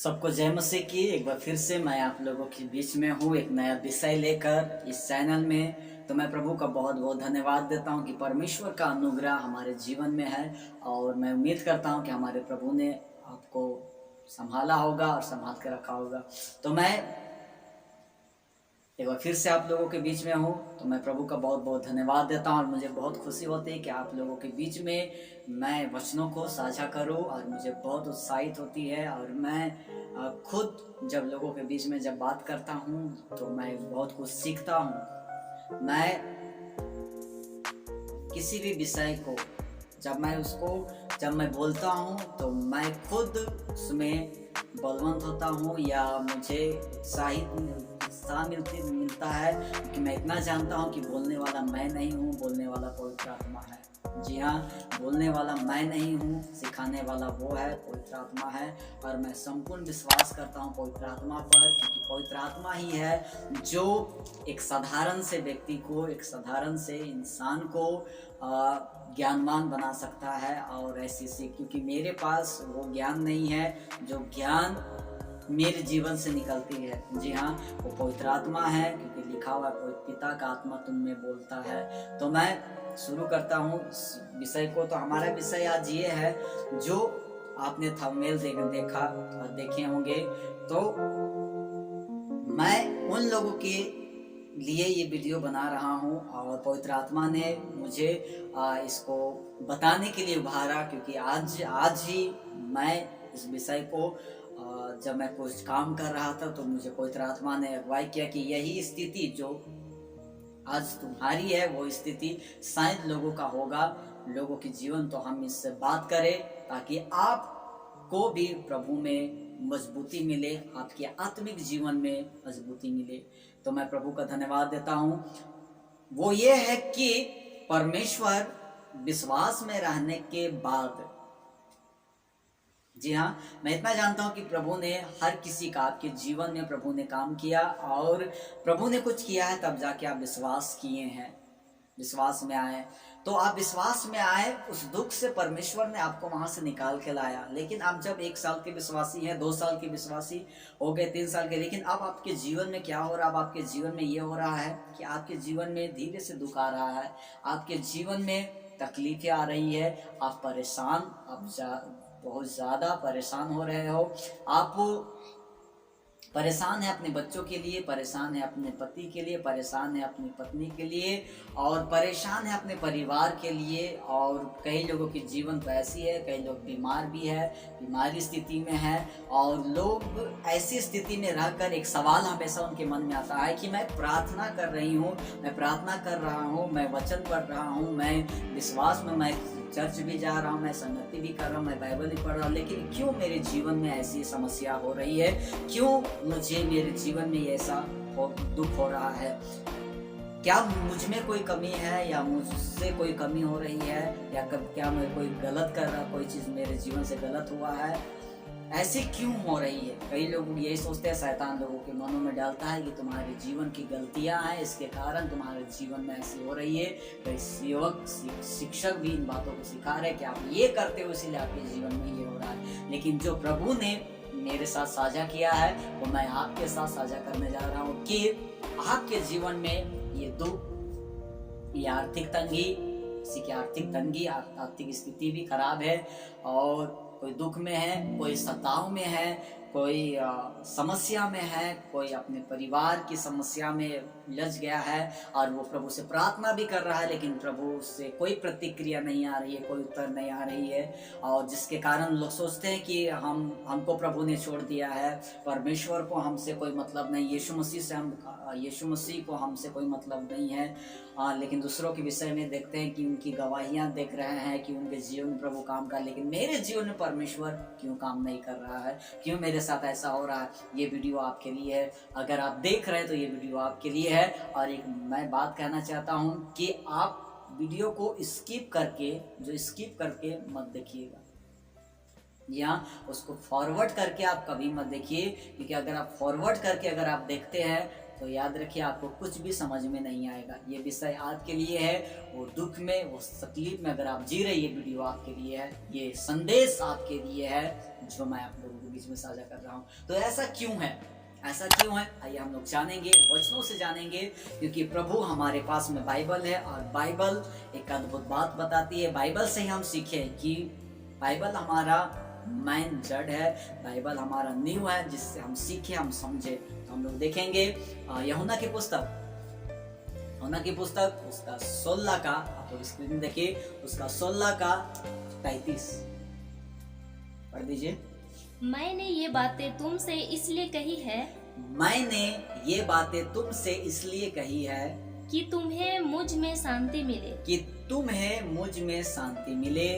सबको जय मसीह की। एक बार फिर से मैं आप लोगों के बीच में हूँ एक नया विषय लेकर इस चैनल में। तो मैं प्रभु का बहुत बहुत धन्यवाद देता हूँ कि परमेश्वर का अनुग्रह हमारे जीवन में है और मैं उम्मीद करता हूँ कि हमारे प्रभु ने आपको संभाला होगा और संभाल के रखा होगा। तो मैं एक बार फिर से आप लोगों के बीच में हूँ, तो मैं प्रभु का बहुत बहुत धन्यवाद देता हूँ और मुझे बहुत खुशी होती है कि आप लोगों के बीच में मैं वचनों को साझा करूँ और मुझे बहुत उत्साहित होती है। और मैं खुद जब लोगों के बीच में जब बात करता हूँ तो मैं बहुत कुछ सीखता हूँ। मैं किसी भी विषय को जब मैं बोलता हूँ तो मैं खुद उसमें बलवंत होता हूँ या मुझे उत्साह मिलता है कि मैं इतना जानता हूँ कि बोलने वाला मैं नहीं हूँ, बोलने वाला पवित्र आत्मा है। जी हाँ, बोलने वाला मैं नहीं हूँ, सिखाने वाला वो है, पवित्र आत्मा है। और मैं संपूर्ण विश्वास करता हूँ पवित्र आत्मा पर, क्योंकि पवित्र आत्मा ही है जो एक साधारण से व्यक्ति को, एक साधारण से इंसान को ज्ञानवान बना सकता है। और ऐसी क्योंकि मेरे पास वो ज्ञान नहीं है जो ज्ञान मेरे जीवन से निकलती है। जी हाँ, वो पवित्र आत्मा है, क्योंकि लिखा हुआ पिता का आत्मा तुम में बोलता है। तो मैं शुरू करता हूँ इस विषय को। तो हमारा विषय आज ये है, जो आपने थंबनेल देखा और देखे होंगे, तो मैं उन लोगों के लिए ये वीडियो बना रहा हूँ और पवित्र आत्मा ने मुझे इसको बताने के लिए उभारा, क्योंकि आज ही मैं इस विषय को जब मैं कुछ काम कर रहा था तो मुझे पवित्र आत्मा ने अगुवाई किया कि यही स्थिति जो आज तुम्हारी है वो स्थिति शायद लोगों का होगा, लोगों के जीवन। तो हम इससे बात करें ताकि आपको भी प्रभु में मजबूती मिले, आपके आत्मिक जीवन में मजबूती मिले। तो मैं प्रभु का धन्यवाद देता हूँ। वो ये है कि परमेश्वर विश्वास में रहने के बाद, जी हाँ, मैं इतना जानता हूँ कि प्रभु ने हर किसी का आपके जीवन में प्रभु ने काम किया और प्रभु ने कुछ किया है, तब जाके आप विश्वास किए हैं, विश्वास में आए। तो आप विश्वास में आए, उस दुख से परमेश्वर ने आपको वहां से निकाल के लाया। लेकिन आप जब 1 साल के विश्वासी हैं, 2 साल के विश्वासी हो गए, 3 साल के, लेकिन अब आपके जीवन में क्या हो रहा है? अब आपके जीवन में ये हो रहा है कि आपके जीवन में धीरे से दुख आ रहा है, आपके जीवन में तकलीफें आ रही है, आप परेशान, बहुत ज़्यादा परेशान हो रहे हो। आप परेशान है अपने बच्चों के लिए, परेशान है अपने पति के लिए, परेशान है अपनी पत्नी के लिए, और परेशान है अपने परिवार के लिए। और कई लोगों की जीवन तो ऐसी है, कई लोग बीमार भी है, बीमारी स्थिति में है। और लोग ऐसी स्थिति में रहकर एक सवाल हमेशा उनके मन में आता है कि मैं प्रार्थना कर रही हूँ, मैं प्रार्थना कर रहा हूँ, मैं वचन पढ़ रहा हूँ, मैं विश्वास में, मैं चर्च भी जा रहा हूँ, मैं संगति भी कर रहा हूँ, मैं बाइबल भी पढ़ रहा हूँ, लेकिन क्यों मेरे जीवन में ऐसी समस्या हो रही है? क्यों मुझे मेरे जीवन में ऐसा दुख हो रहा है? क्या मुझ में कोई कमी है या मुझसे कोई कमी हो रही है, या क्या मैं कोई गलत कर रहा, कोई चीज़ मेरे जीवन से गलत हुआ है? ऐसे क्यों हो रही है? कई लोग यही सोचते हैं, शैतान लोगों के मनों में डालता है कि तुम्हारे जीवन की गलतियां हैं, इसके कारण तुम्हारे जीवन में ऐसी हो रही है। कई सेवक शिक्षक भी इन बातों को सिखा रहे हैं कि आप ये करते हो इसलिए आपके जीवन में ये हो रहा है। लेकिन जो प्रभु ने मेरे साथ साझा किया है वो मैं आपके साथ साझा करने जा रहा हूँ कि आपके जीवन में ये दुख, ये आर्थिक तंगी, किसी की आर्थिक तंगी, आर्थिक स्थिति भी खराब है, और कोई दुख में है, कोई सताव में है, कोई समस्या में है, कोई अपने परिवार की समस्या में उलझ गया है और वो प्रभु से प्रार्थना भी कर रहा है, लेकिन प्रभु से कोई प्रतिक्रिया नहीं आ रही है, कोई उत्तर नहीं आ रही है। और जिसके कारण लोग सोचते हैं कि हमको प्रभु ने छोड़ दिया है, परमेश्वर को हमसे कोई मतलब नहीं, यीशु मसीह को हमसे कोई मतलब नहीं है। लेकिन दूसरों के विषय में देखते हैं कि उनकी गवाहियां देख रहे हैं कि उनके जीवन में प्रभु काम कर, लेकिन मेरे जीवन में परमेश्वर क्यों काम नहीं कर रहा है? क्यों मेरे साथ ऐसा हो रहा है? ये वीडियो आपके लिए है। अगर आप देख रहे हैं तो ये वीडियो आपके लिए है। और एक मैं बात कहना चाहता हूँ कि आप वीडियो को स्किप करके मत देखिएगा, या उसको फॉरवर्ड करके आप कभी मत देखिए, क्योंकि अगर आप फॉरवर्ड करके अगर आप देखते हैं तो याद रखिए आपको कुछ भी समझ में नहीं आएगा। ये विषय आपके लिए है, वो दुख में, वो तकलीफ में अगर आप जी रहे, ये वीडियो आपके लिए है, ये संदेश आपके लिए है जो मैं आप लोगों के बीच में साझा कर रहा हूँ। तो ऐसा क्यों है, ऐसा क्यों है, आइए हम लोग जानेंगे, वचनों से जानेंगे। क्योंकि प्रभु हमारे पास में बाइबल है और बाइबल एक अद्भुत बात बताती है। बाइबल से ही हम सीखें कि बाइबल हमारा मेन जड़ है, बाइबल हमारा नींव है, जिससे हम सीखे, हम समझे। तो हम लोग देखेंगे यूहन्ना की पुस्तक, यूहन्ना की पुस्तक उसका 16 का, आप लोग स्क्रीन में देखिए, उसका 16 का 33 पढ़ दीजिए। मैंने ये बातें तुमसे इसलिए कही है, मैंने ये बातें तुमसे इसलिए कही है कि तुम्हें मुझ में शांति मिले। कि तुम्हें मुझ में शांति मिले।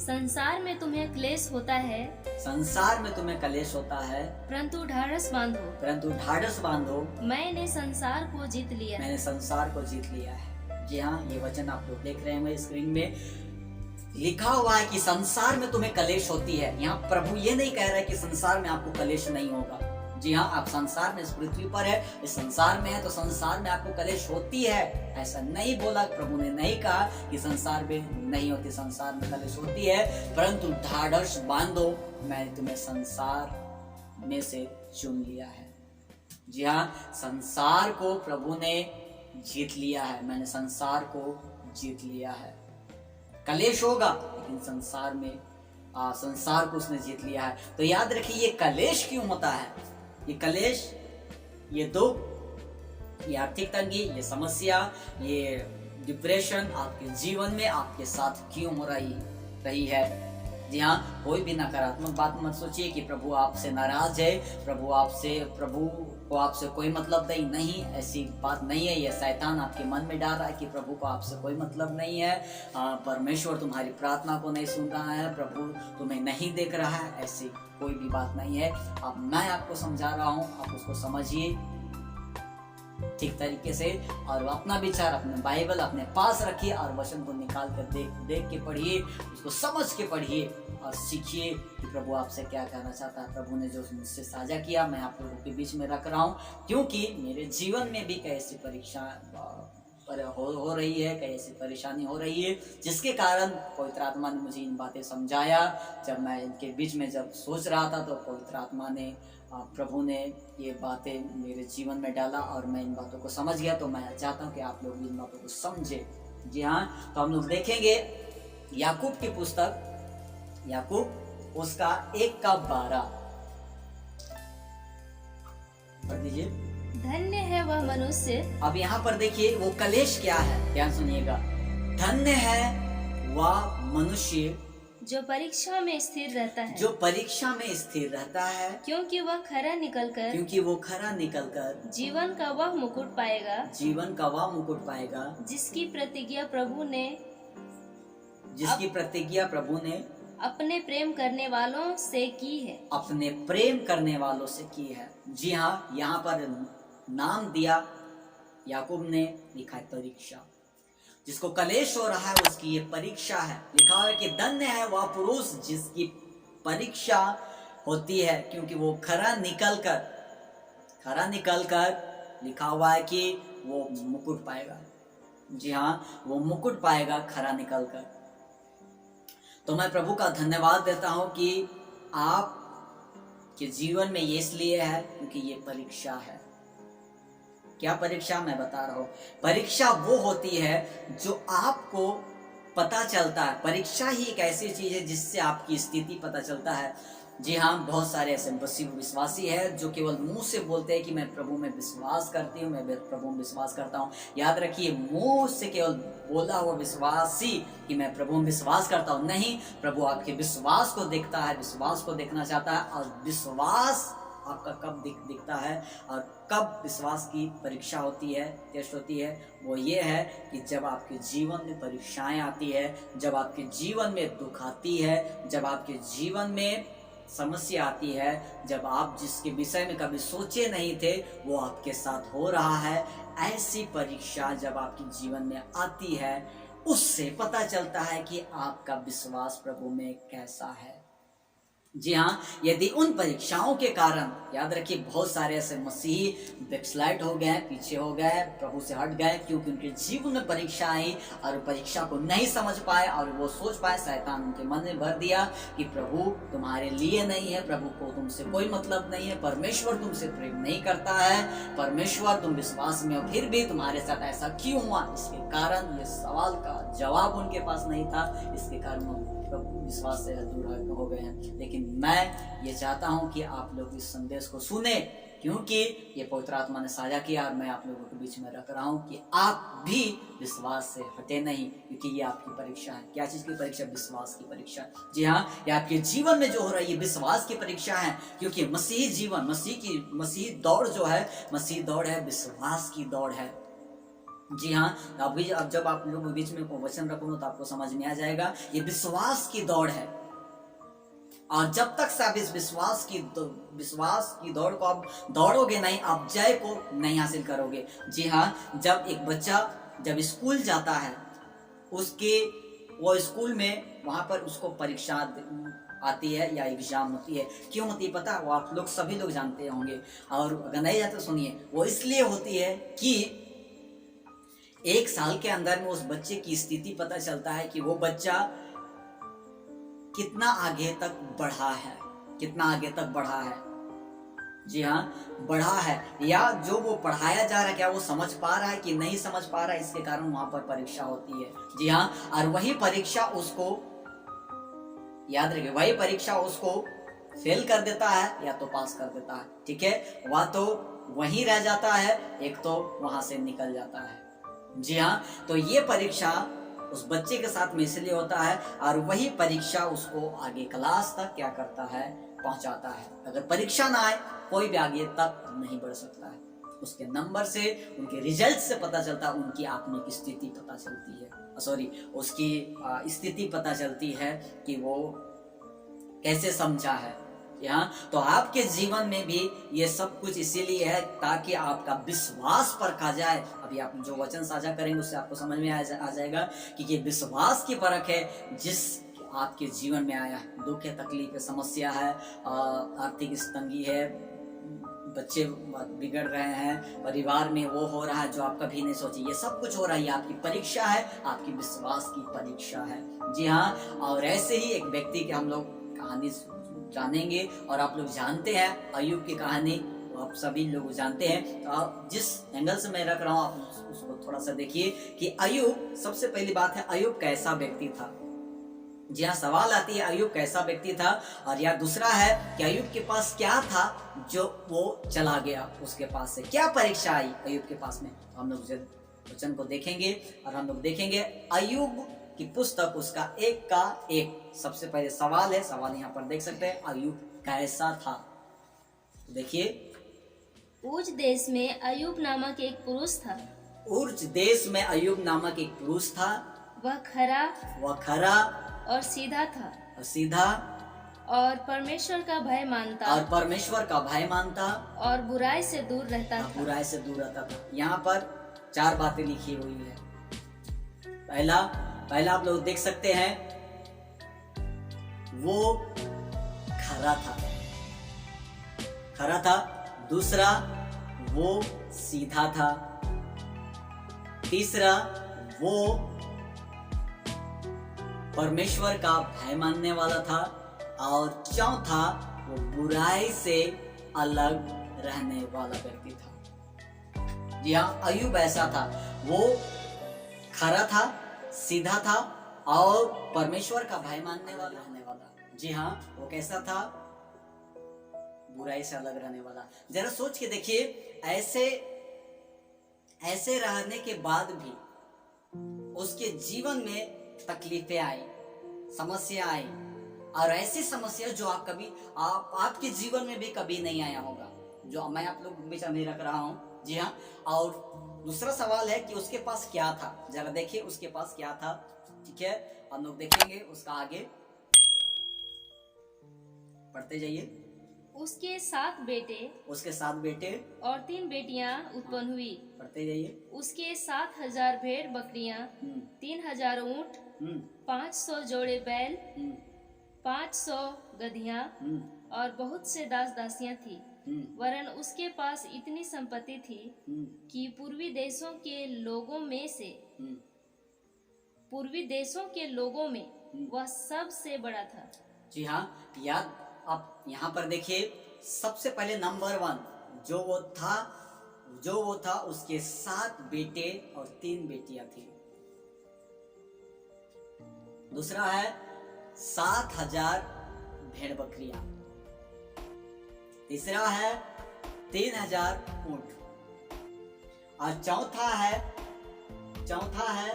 संसार में तुम्हें क्लेश होता है, संसार में तुम्हें कलेश होता है, परंतु ढाढ़स बांधो, परंतु ढाढ़स बांधो, मैंने संसार को जीत लिया। मैंने संसार को जीत लिया है। जी हाँ, ये वचन आप लोग देख रहे हैं स्क्रीन में लिखा हुआ है कि संसार में तुम्हें कलेश होती है। यहाँ प्रभु ये नहीं कह रहे कि संसार में आपको कलेश नहीं होगा। जी हाँ, आप संसार में, इस पृथ्वी पर है, इस संसार में है, तो संसार में आपको कलेश होती है। ऐसा नहीं बोला, प्रभु ने नहीं कहा कि संसार में नहीं होती, संसार में कलेश होती है, परंतु ढाढ़स बांधो, मैंने तुम्हें संसार में से चुन लिया है। जी हाँ, संसार को प्रभु ने जीत लिया है, मैंने संसार को जीत लिया है। कलेश होगा लेकिन संसार में संसार को उसने जीत लिया है। तो याद रखिए, ये कलेश क्यों होता है, ये कलेश, ये दुख, ये आर्थिक तंगी, ये समस्या, ये डिप्रेशन आपके जीवन में आपके साथ क्यों हो रही है। जी हाँ, कोई भी नकारात्मक बात मत सोचिए कि प्रभु आपसे नाराज है, प्रभु को आपसे कोई मतलब नहीं, ऐसी बात नहीं है। यह शैतान आपके मन में डाल रहा है कि प्रभु को आपसे कोई मतलब नहीं है, परमेश्वर तुम्हारी प्रार्थना को नहीं सुन रहा है, प्रभु तुम्हें नहीं देख रहा है, ऐसी कोई भी बात नहीं है। अब मैं आपको समझा रहा हूँ, आप उसको समझिए ठीक तरीके से, और अपना विचार अपने बाइबल अपने पास रखिए और वचन को निकाल कर देख के पढ़िए, उसको समझ के पढ़िए और सीखिए कि प्रभु आपसे क्या कहना चाहता है। प्रभु ने जो मुझसे साझा किया मैं आप लोगों के बीच में रख रहा हूँ, क्योंकि मेरे जीवन में भी कई ऐसी परीक्षा हो रही है, कई ऐसी परेशानी हो रही है, जिसके कारण पवित्र आत्मा ने मुझे इन बातें समझाया। जब मैं इनके बीच में जब सोच रहा था तो पवित्र आत्मा ने, प्रभु ने ये बातें मेरे जीवन में डाला और मैं इन बातों को समझ गया। तो मैं चाहता हूँ कि आप लोग भी इन बातों को समझे। जी हाँ, तो हम लोग देखेंगे याकूब की पुस्तक, याकूब उसका 1:12 पढ़ दीजिए। धन्य है वह मनुष्य, अब यहाँ पर देखिए वो कलेश क्या है, ध्यान सुनिएगा। धन्य है वह मनुष्य जो परीक्षा में स्थिर रहता है, जो परीक्षा में स्थिर रहता है, क्योंकि वह खरा निकलकर, क्योंकि वो खरा निकलकर जीवन का वह मुकुट पाएगा, जीवन का वह मुकुट पाएगा, जिसकी प्रतिज्ञा प्रभु ने अपने प्रेम करने वालों से की है, अपने प्रेम करने वालों से की है। जी हाँ, यहाँ पर नाम दिया याकूब ने, लिखा है परीक्षा। जिसको कलेश हो रहा है उसकी ये परीक्षा है। लिखा हुआ है कि धन्य है वह पुरुष जिसकी परीक्षा होती है, क्योंकि वो खरा निकलकर लिखा हुआ है कि वो मुकुट पाएगा। जी हाँ, वो मुकुट पाएगा खरा निकलकर। तो मैं प्रभु का धन्यवाद देता हूं कि आप के जीवन में ये इसलिए है क्योंकि ये परीक्षा है। क्या परीक्षा, मैं बता रहा हूं। परीक्षा वो होती है जो आपको पता चलता है। परीक्षा ही एक ऐसी चीज है जिससे आपकी स्थिति पता चलता है। जी हाँ, बहुत सारे ऐसे विश्वासी है जो केवल मुंह से बोलते हैं कि मैं प्रभु में विश्वास करती हूँ, मैं प्रभु में विश्वास करता हूँ। याद रखिए, मुंह से केवल बोला हुआ विश्वासी कि मैं प्रभु में विश्वास करता हूँ नहीं, प्रभु आपके विश्वास को देखता है, विश्वास को देखना चाहता है। और विश्वास आपका कब दिखता है और कब विश्वास की परीक्षा होती है, टेस्ट होती है, वो ये है कि जब आपके जीवन में परीक्षाएं आती है, जब आपके जीवन में दुख आती है, जब आपके जीवन में समस्या आती है, जब आप जिसके विषय में कभी सोचे नहीं थे वो आपके साथ हो रहा है। ऐसी परीक्षा जब आपके जीवन में आती है, उससे पता चलता है कि आपका विश्वास प्रभु में कैसा है। जी हाँ, यदि उन परीक्षाओं के कारण, याद रखिए, बहुत सारे ऐसे मसीही बैकस्लाइड हो गए, पीछे हो गए, प्रभु से हट गए, क्योंकि उनके जीवन में परीक्षा आई और परीक्षा को नहीं समझ पाए और वो सोच पाए, शैतान उनके मन में भर दिया कि प्रभु तुम्हारे लिए नहीं है, प्रभु को तुमसे कोई मतलब नहीं है, परमेश्वर तुमसे प्रेम नहीं करता है, परमेश्वर तुम विश्वास में हो फिर भी तुम्हारे साथ ऐसा क्यों हुआ। इसके कारण ये सवाल का जवाब उनके पास नहीं था, इसके कारण वो विश्वास से दूर हो गए हैं। लेकिन मैं ये चाहता हूँ कि आप लोग इस संदेश को सुने, क्योंकि ये पवित्र आत्मा ने साझा किया और मैं आप लोगों के बीच में रख रहा हूँ कि आप भी विश्वास से हटे नहीं, क्योंकि ये आपकी परीक्षा है। क्या चीज की परीक्षा? विश्वास की परीक्षा। जी हाँ, ये आपके जीवन में जो हो रहा है ये विश्वास की परीक्षा है, क्योंकि मसीही जीवन, मसीही दौड़ जो है, मसीही दौड़ है, विश्वास की दौड़ है। जी हाँ, अब जब आप लोग बीच में वचन रखूंगा तो आपको समझ में आ जाएगा, ये विश्वास की दौड़ है। और जब तक से आप इस विश्वास की दौड़ को आप दौड़ोगे नहीं, आप जय को नहीं हासिल करोगे। जी हाँ, जब एक बच्चा जब स्कूल जाता है, वो स्कूल में वहां पर उसको परीक्षा आती है या एग्जाम होती है। क्यों होती है पता है? वो आप लोग सभी लोग जानते होंगे, और अगर नहीं जाते सुनिए, वो इसलिए होती है कि एक साल के अंदर में उस बच्चे की स्थिति पता चलता है कि वो बच्चा कितना आगे तक बढ़ा है। जी हाँ, बढ़ा है, या जो वो पढ़ाया जा रहा है क्या वो समझ पा रहा है कि नहीं समझ पा रहा है, इसके कारण वहां पर परीक्षा होती है। जी हाँ, और वही परीक्षा उसको, याद रखिए, वही परीक्षा उसको फेल कर देता है या तो पास कर देता है। ठीक है, वह तो वहीं रह जाता है, एक तो वहां से निकल जाता है। जी हाँ, तो ये परीक्षा उस बच्चे के साथ में इसलिए होता है, और वही परीक्षा उसको आगे क्लास तक क्या करता है? पहुंचाता है। अगर परीक्षा ना आए, कोई भी आगे तक नहीं बढ़ सकता है। उसके नंबर से, उनके रिजल्ट से पता चलता है, उनकी आत्मिक स्थिति पता चलती है, उसकी स्थिति पता चलती है कि वो कैसे समझा है। यहाँ तो आपके जीवन में भी ये सब कुछ इसीलिए है ताकि आपका विश्वास परखा जाए। अभी आप जो वचन साझा करेंगे उससे आपको समझ में आ जाएगा कि ये विश्वास की परख है। जिस आपके जीवन में आया, दुख है, तकलीफ है, समस्या है, आर्थिक तंगी है, बच्चे बिगड़ रहे हैं, परिवार में वो हो रहा है जो आप कभी नहीं सोचे, ये सब कुछ हो रहा है, ये आपकी परीक्षा है, आपकी विश्वास की परीक्षा है। जी हाँ, और ऐसे ही एक व्यक्ति की हम लोग कहानी जानेंगे, और आप लोग जानते हैं अय्यूब की कहानी, आप सभी लोग जानते हैं। तो आप जिस एंगल से मैं रख रहा हूँ आप उसको थोड़ा सा देखिए कि अय्यूब, सबसे पहली बात है अय्यूब कैसा व्यक्ति था। जी हाँ, सवाल आती है अय्यूब कैसा व्यक्ति था, और या दूसरा है कि अय्यूब के पास क्या था जो वो चला गया, उसके पास से क्या परीक्षा आई अय्यूब के पास में। तो हम लोग वचन को देखेंगे और हम लोग देखेंगे अय्यूब की पुस्तक, उसका एक का एक। सबसे पहले सवाल है, सवाल यहाँ पर देख सकते हैं, अय्यूब कैसा था। तो देखिए, उज देश में अय्यूब नामक एक पुरुष था। उर्ज देश में अय्यूब नामक एक पुरुष था। वह खरा और सीधा था, और परमेश्वर का भय मानता, और बुराई से दूर रहता था। यहाँ पर 4 बातें लिखी हुई है। पहला आप लोग देख सकते हैं, वो खरा था। दूसरा, वो सीधा था। तीसरा, वो परमेश्वर का भय मानने वाला था। और चौथा, वो बुराई से अलग रहने वाला व्यक्ति था। जी हाँ, अय्यूब ऐसा था, वो खरा था, सीधा था और परमेश्वर का भय मानने वाला रहने वाला। जी हाँ, वो कैसा था? बुराई से अलग रहने वाला। जरा सोच के देखिए, ऐसे रहने के बाद भी उसके जीवन में तकलीफें आई, समस्या आई, और ऐसी समस्या जो आपके जीवन में भी कभी नहीं आया होगा, जो मैं आप लोग बीच में रख रहा हूँ। जी हाँ, और दूसरा सवाल है कि उसके पास क्या था। जरा देखिए उसके पास क्या था। ठीक है, हम लोग देखेंगे उसका आगे, पढ़ते जाइए। उसके 7 बेटे और 3 बेटियां उत्पन्न हुई। पढ़ते जाइए। उसके 7,000 भेड़ बकरियां, 3,000 ऊंट, 500 जोड़े बैल 500 गधियां और बहुत से दास दासियां थी। वरन उसके पास इतनी संपत्ति थी कि पूर्वी देशों के लोगों में वह सबसे बड़ा था। जी हाँ, याद आप यहाँ पर देखिए, सबसे पहले नंबर 1 जो वो था उसके 7 बेटे और 3 बेटियां थी। दूसरा है 7,000 भेड़ बकरियां। तीसरा है 3,000 ऊंट। और चौथा है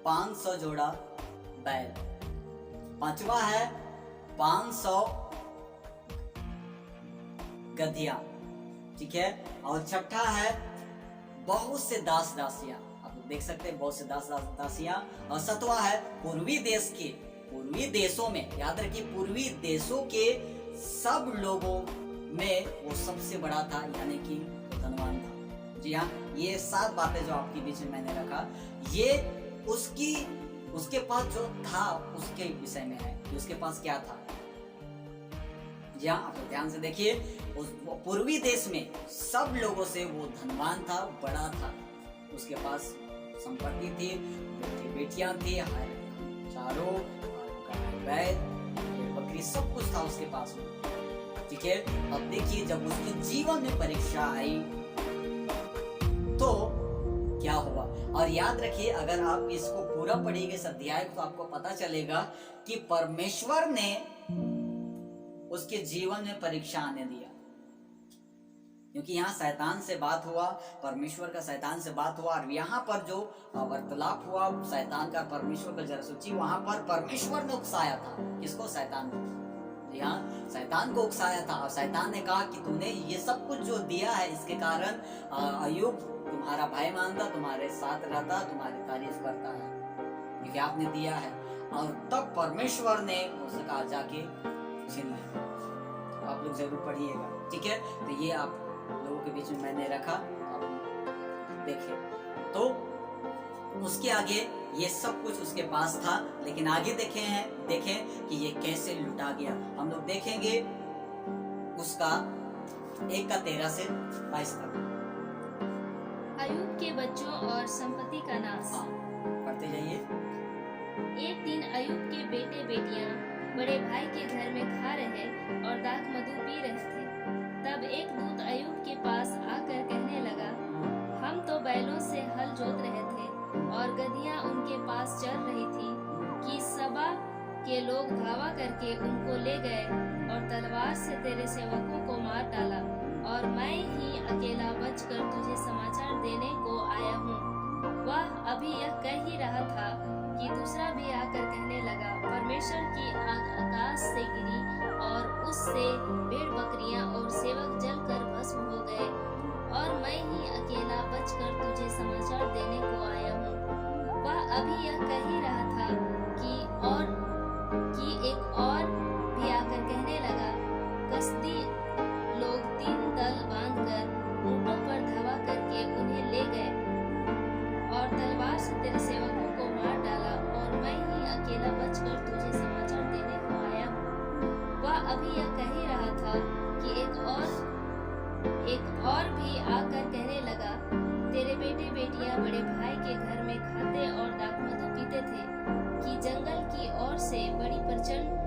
500 जोड़ा बैल। पांचवा है 500 गधिया, ठीक है। और छठा है बहुत से दास दासियां। आप लोग देख सकते हैं, बहुत से दास दासियां। और सातवां है पूर्वी देशों में, याद रखिए, पूर्वी देशों के सब लोगों में वो सबसे बड़ा था, यानी कि धनवान था। जी हाँ, ये 7 बातें जो आपके बीच में मैंने रखा, ये उसके पास जो था उसके विषय में है कि उसके पास क्या था। जी हाँ, आप ध्यान से देखिए, उस पूर्वी देश में सब लोगों से वो धनवान था, बड़ा था। उसके पास संपत्ति थी, बेटियां थी, चारों बैल बकरी सब कुछ था उसके पास में, ठीक है। अब देखिए, जब उसके जीवन में परीक्षा आई तो क्या हुआ। और याद रखिए, अगर आप इसको पूरा पढ़िएगा इस अध्याय को, तो आपको पता चलेगा कि परमेश्वर ने उसके जीवन में परीक्षा आने दिया। क्योंकि यहाँ शैतान से बात हुआ, परमेश्वर का शैतान से बात हुआ। और यहाँ पर जो वार्तालाप हुआ शैतान का परमेश्वर का, जरा सोचिए, वहां पर परमेश्वर ने उकसाया था। किसको? शैतान को। जी हाँ, शैतान को उकसाया था। और शैतान ने कहा कि तूने ये सब कुछ जो दिया है, इसके कारण अय्यूब तुम्हारा भाई मानता, तुम्हारे साथ रहता, तुम्हारी तारीफ करता है, क्योंकि आपने दिया है। और तब परमेश्वर ने उससे कहा, जाके छीन ले। आप लोग जरूर पढ़िएगा, ठीक है। तो ये आप लोगों के बीच में मैंने रखा, आप देखिए। तो उसके आगे ये सब कुछ उसके पास था, लेकिन आगे देखें कि ये कैसे लुटा गया। हम लोग देखेंगे उसका 1:13 से 22 तक। अय्यूब के बच्चों और संपत्ति का नाश। पढ़ते जाइए। एक दिन अय्यूब के बेटे बेटियां बड़े भाई के घर में खा रहे और दाख मधु पी रहे थे। तब एक दूत अय्यूब के पास आकर कहने लगा, हम तो बैलों से हल जोत रहे थे और गधियां उनके पास चर रही थी कि सबा के लोग धावा करके उनको ले गए और तलवार से तेरे सेवकों को मार डाला, और मैं ही अकेला बचकर तुझे समाचार देने को आया हूँ। वह अभी यह कह ही रहा था कि दूसरा भी आकर कहने लगा, परमेश्वर की आग आकाश से गिरी और उससे भेड़ बकरियां और सेवक जलकर भस्म हो गए, और मैं ही अकेला बचकर तुझे समाचार देने को आया हूँ। वह अभी यह कह ही रहा था कि एक और भी आकर कहने लगा, कसदी लोग 3 दल बांधकर ऊँटों पर धावा करके उन्हें ले गए और तलवार से तेरे सेवकों को मार डाला, और मैं ही अकेला बचकर तुझे समाचार देने को आया हूँ। वह अभी यह कह ही रहा था कि एक और भी आकर कहने लगा, तेरे बेटे बेटियां बड़े भाई के घर में खाते और दाखमधु पीते थे कि जंगल की ओर से बड़ी प्रचंड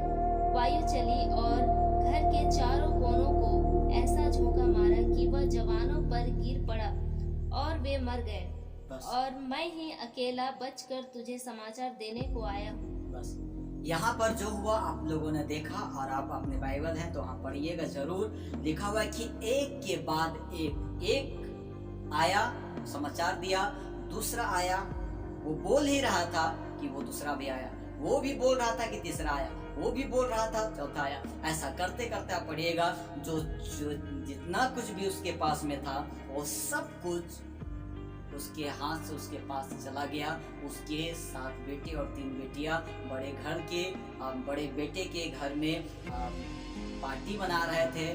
वायु चली और घर के चारों कोनों को ऐसा झोंका मारा कि वह जवानों पर गिर पड़ा और वे मर गए, और मैं ही अकेला बचकर तुझे समाचार देने को आया हूँ। बस यहाँ पर जो हुआ आप लोगों ने देखा, और आप अपने बाइबल हैं तो आप पढ़िएगा जरूर। लिखा हुआ है कि एक के बाद एक आया, समाचार दिया, दूसरा आया, वो बोल ही रहा था कि वो दूसरा भी आया, वो भी बोल रहा था कि तीसरा आया, वो भी बोल रहा था चौथा आया। ऐसा करते करते आप पढ़िएगा, जो जितना कुछ भी उसके पास में था वो सब कुछ उसके हाथ से उसके पास चला गया। उसके 7 बेटे और 3 बेटियां बड़े बेटे के घर में पार्टी बना रहे थे,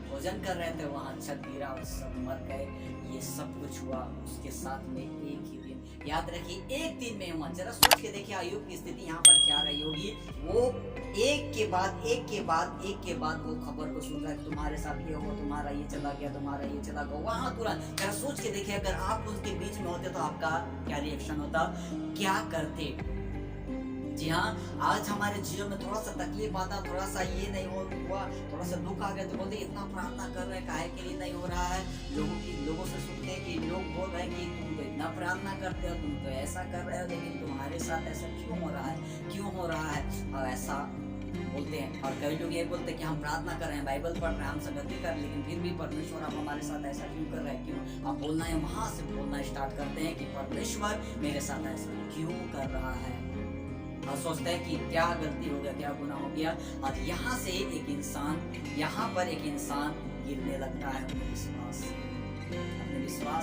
भोजन कर रहे थे, वहां छत गिरा और सब मर गए। ये सब कुछ हुआ उसके साथ में एक ही दिन। याद रखिए, एक दिन में हुआ। जरा सोच के देखिए अय्यूब की स्थिति यहाँ पर क्या रही होगी। वो एक के बाद एक के बाद एक के बाद वो खबर को सुन रहा है, तुम्हारे साथ ये हो, तुम्हारा ये चला गया, तुम्हारा ये चला गया, वहां तुरंत। जरा सोच के देखिए, अगर आप उसके बीच में होते तो आपका क्या रिएक्शन होता, क्या करते। जी हाँ, आज हमारे जीवन में थोड़ा सा तकलीफ आता, थोड़ा सा ये नहीं हुआ, थोड़ा सा दुख आ गया तो बोलते इतना प्रार्थना कर रहे हैं, काहे के लिए नहीं हो रहा है। लोगों से सुनते हैं कि लोग बोल रहे हैं कि तुम तो इतना प्रार्थना करते हो, तुम तो ऐसा कर रहे हो, लेकिन तुम्हारे साथ ऐसा क्यों हो रहा है, क्यों हो रहा है। और ऐसा बोलते हैं। और कई लोग ये बोलते हैं कि हम प्रार्थना कर रहे हैं, बाइबल पढ़ रहे हैं, हम संगति कर रहे हैं, लेकिन फिर भी परमेश्वर आप हमारे साथ ऐसा क्यों कर रहे हैं, क्यों। आप बोलना है, वहां से बोलना स्टार्ट करते हैं कि परमेश्वर मेरे साथ ऐसा क्यों कर रहा है। और सोचते हैं कि क्या गलती हो गया, क्या गुनाह हो गया। और यहाँ से एक इंसान, यहाँ पर एक इंसान गिरने लगता है अपने विश्वास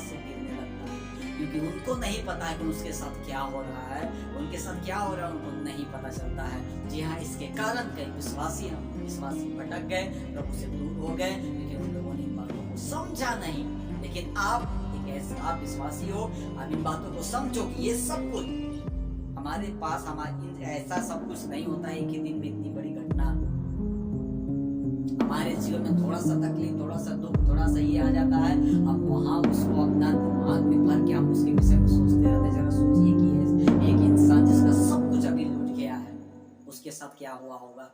से गिरने लगता है, क्योंकि उनको नहीं पता है कि उसके साथ क्या हो रहा है, उनके साथ क्या हो रहा है उनको नहीं पता चलता है। जी हाँ, इसके कारण कई विश्वासी भटक गए, प्रभु से दूर हो गए, क्योंकि उन लोगों ने इन बातों को समझा नहीं। लेकिन आप एक ऐसे आप विश्वासी हो, आप इन बातों को समझो कि ये सब कुछ हमारे पास ऐसा सब कुछ नहीं होता है। एक ही दिन में इतनी बड़ी घटना हमारे जीवन में, थोड़ा सा तकलीफ, थोड़ा सा दुख, थोड़ा सा ये आ जाता है, हम वहां उसको अपना दिमाग में भर के हम उसके विषय में सोचते रहते हैं। जरा सोचिए कि एक इंसान जिसका सब कुछ अभी लूट गया है, उसके साथ क्या हुआ होगा।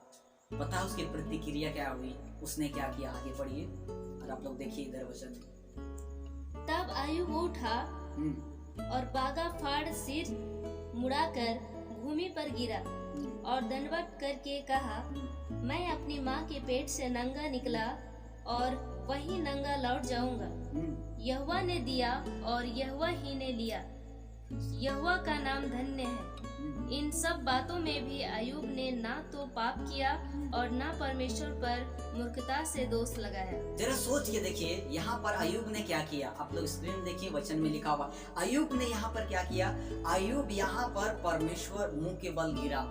पता है उसकी प्रतिक्रिया क्या हुई, उसने क्या किया। आगे पढ़िए और आप लोग देखिए इधर वचन। तब अय्यूब उठा और बागा फाड़ सिर मुड़ाकर भूमि पर गिरा और दंडवत करके कहा, मैं अपनी माँ के पेट से नंगा निकला और वही नंगा लौट जाऊंगा। यहोवा ने दिया और यहोवा ही ने लिया, यहोवा का नाम धन्य है। इन सब बातों में भी अय्यूब ने ना तो पाप किया और ना परमेश्वर पर मूर्खता से दोष लगाया। जरा सोच के देखिए, यहाँ पर अय्यूब ने क्या किया। आप लोग स्क्रीन में देखिए, वचन में लिखा हुआ अय्यूब ने यहाँ पर क्या किया। अय्यूब यहाँ पर परमेश्वर मुंह के बल गिरा।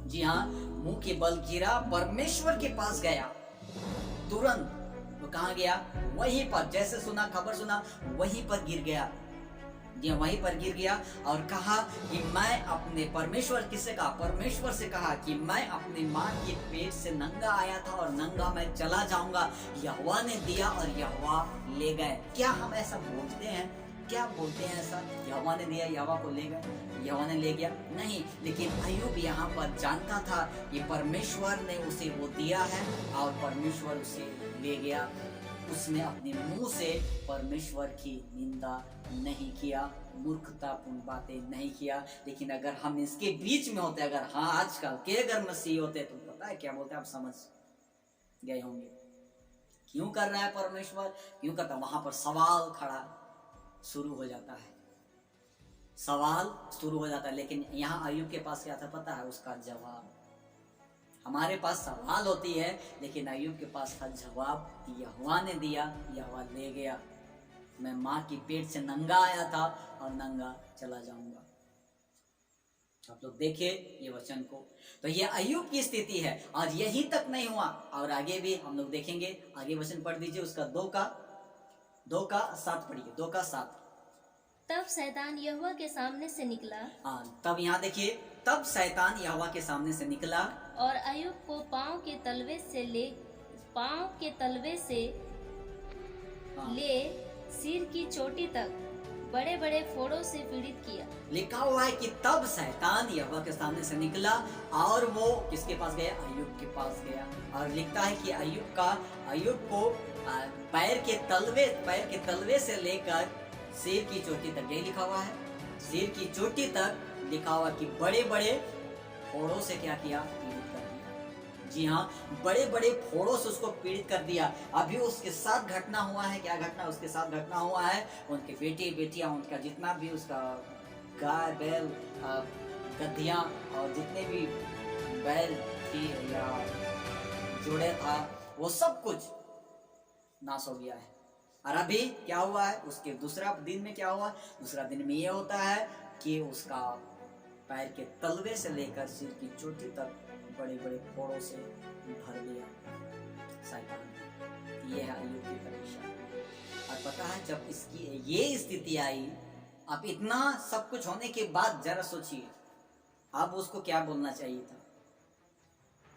जी हाँ, मुंह के बल गिरा, परमेश्वर के पास गया तुरंत। तो कहाँ गया, वहीं पर, जैसे सुना, खबर सुना, वहीं पर गिर गया। वहीं पर गिर गया और कहा कि मैं अपने परमेश्वर से कहा कि मैं अपनी माँ के पेट से नंगा आया था और नंगा मैं चला जाऊंगा। यहोवा ने दिया और यहोवा ले गए। क्या हम ऐसा बोलते हैं, क्या बोलते हैं ऐसा, यहोवा ने दिया, यहोवा को ले गए, यहोवा ने ले गया? नहीं, लेकिन अय्यूब यहाँ पर जानता था कि परमेश्वर ने उसे वो दिया है और परमेश्वर उसे ले गया। उसने अपने मुंह से परमेश्वर की निंदा नहीं किया, मूर्खतापूर्ण बातें नहीं किया। लेकिन अगर हम इसके बीच में होते, अगर हाँ आजकल के अगर मसीह होते, तो पता है क्या बोलते, आप समझ गए होंगे क्यों कर रहा है परमेश्वर, क्यों करता। वहां पर सवाल खड़ा शुरू हो जाता है, सवाल शुरू हो जाता है। लेकिन यहाँ अय्यूब के पास क्या था पता है, उसका जवाब। हमारे पास सवाल होती है, लेकिन अय्यूब के पास था जवाब, यहोवा ने दिया, यहोवा ले गया। मैं माँ की पेट से नंगा आया था और नंगा चला जाऊंगा। आप लोग देखिए ये वचन को। तो ये अय्यूब की स्थिति है और यही तक नहीं हुआ, और आगे भी हम लोग देखेंगे। आगे वचन पढ़ दीजिए, उसका 2:7 पढ़िए, 2:7। तब शैतान यहोवा के सामने से निकला। तब यहाँ देखिए, तब शैतान यहोवा के सामने से निकला और अय्यूब को पाँव के तलवे से ले सिर की चोटी तक बड़े बड़े फोड़ों से पीड़ित किया। लिखा हुआ है कि तब शैतान यहोवा के सामने से निकला और वो किसके पास गया, अय्यूब के पास गया। और लिखता है कि अय्यूब को पैर के तलवे से लेकर सिर की चोटी तक, यही लिखा हुआ है, सिर की चोटी तक लिखा हुआ कि बड़े बड़े फोड़ों से क्या किया, पीड़ित कर दिया। जी हाँ, बड़े बड़े फोड़ों से उसको पीड़ित कर दिया। अभी उसके साथ घटना हुआ है, क्या घटना उसके साथ घटना हुआ है, उनके बेटे बेटियां, उनका जितना भी उसका गाय बैल गद्दियां और जितने भी बैल थी या जोड़े था, वो सब कुछ नाश हो गया है। और अभी क्या हुआ है, उसके दूसरा दिन में क्या हुआ, दूसरा दिन में ये होता है कि उसका पैर के तलवे से लेकर सिर की चोटी तक बड़े बड़े फोड़ों से भर दिया शैतान। ये है अय्यूब की परीक्षा। और पता है जब इसकी ये स्थिति आई आप इतना सब कुछ होने के बाद जरा सोचिए, आप उसको क्या बोलना चाहिए था?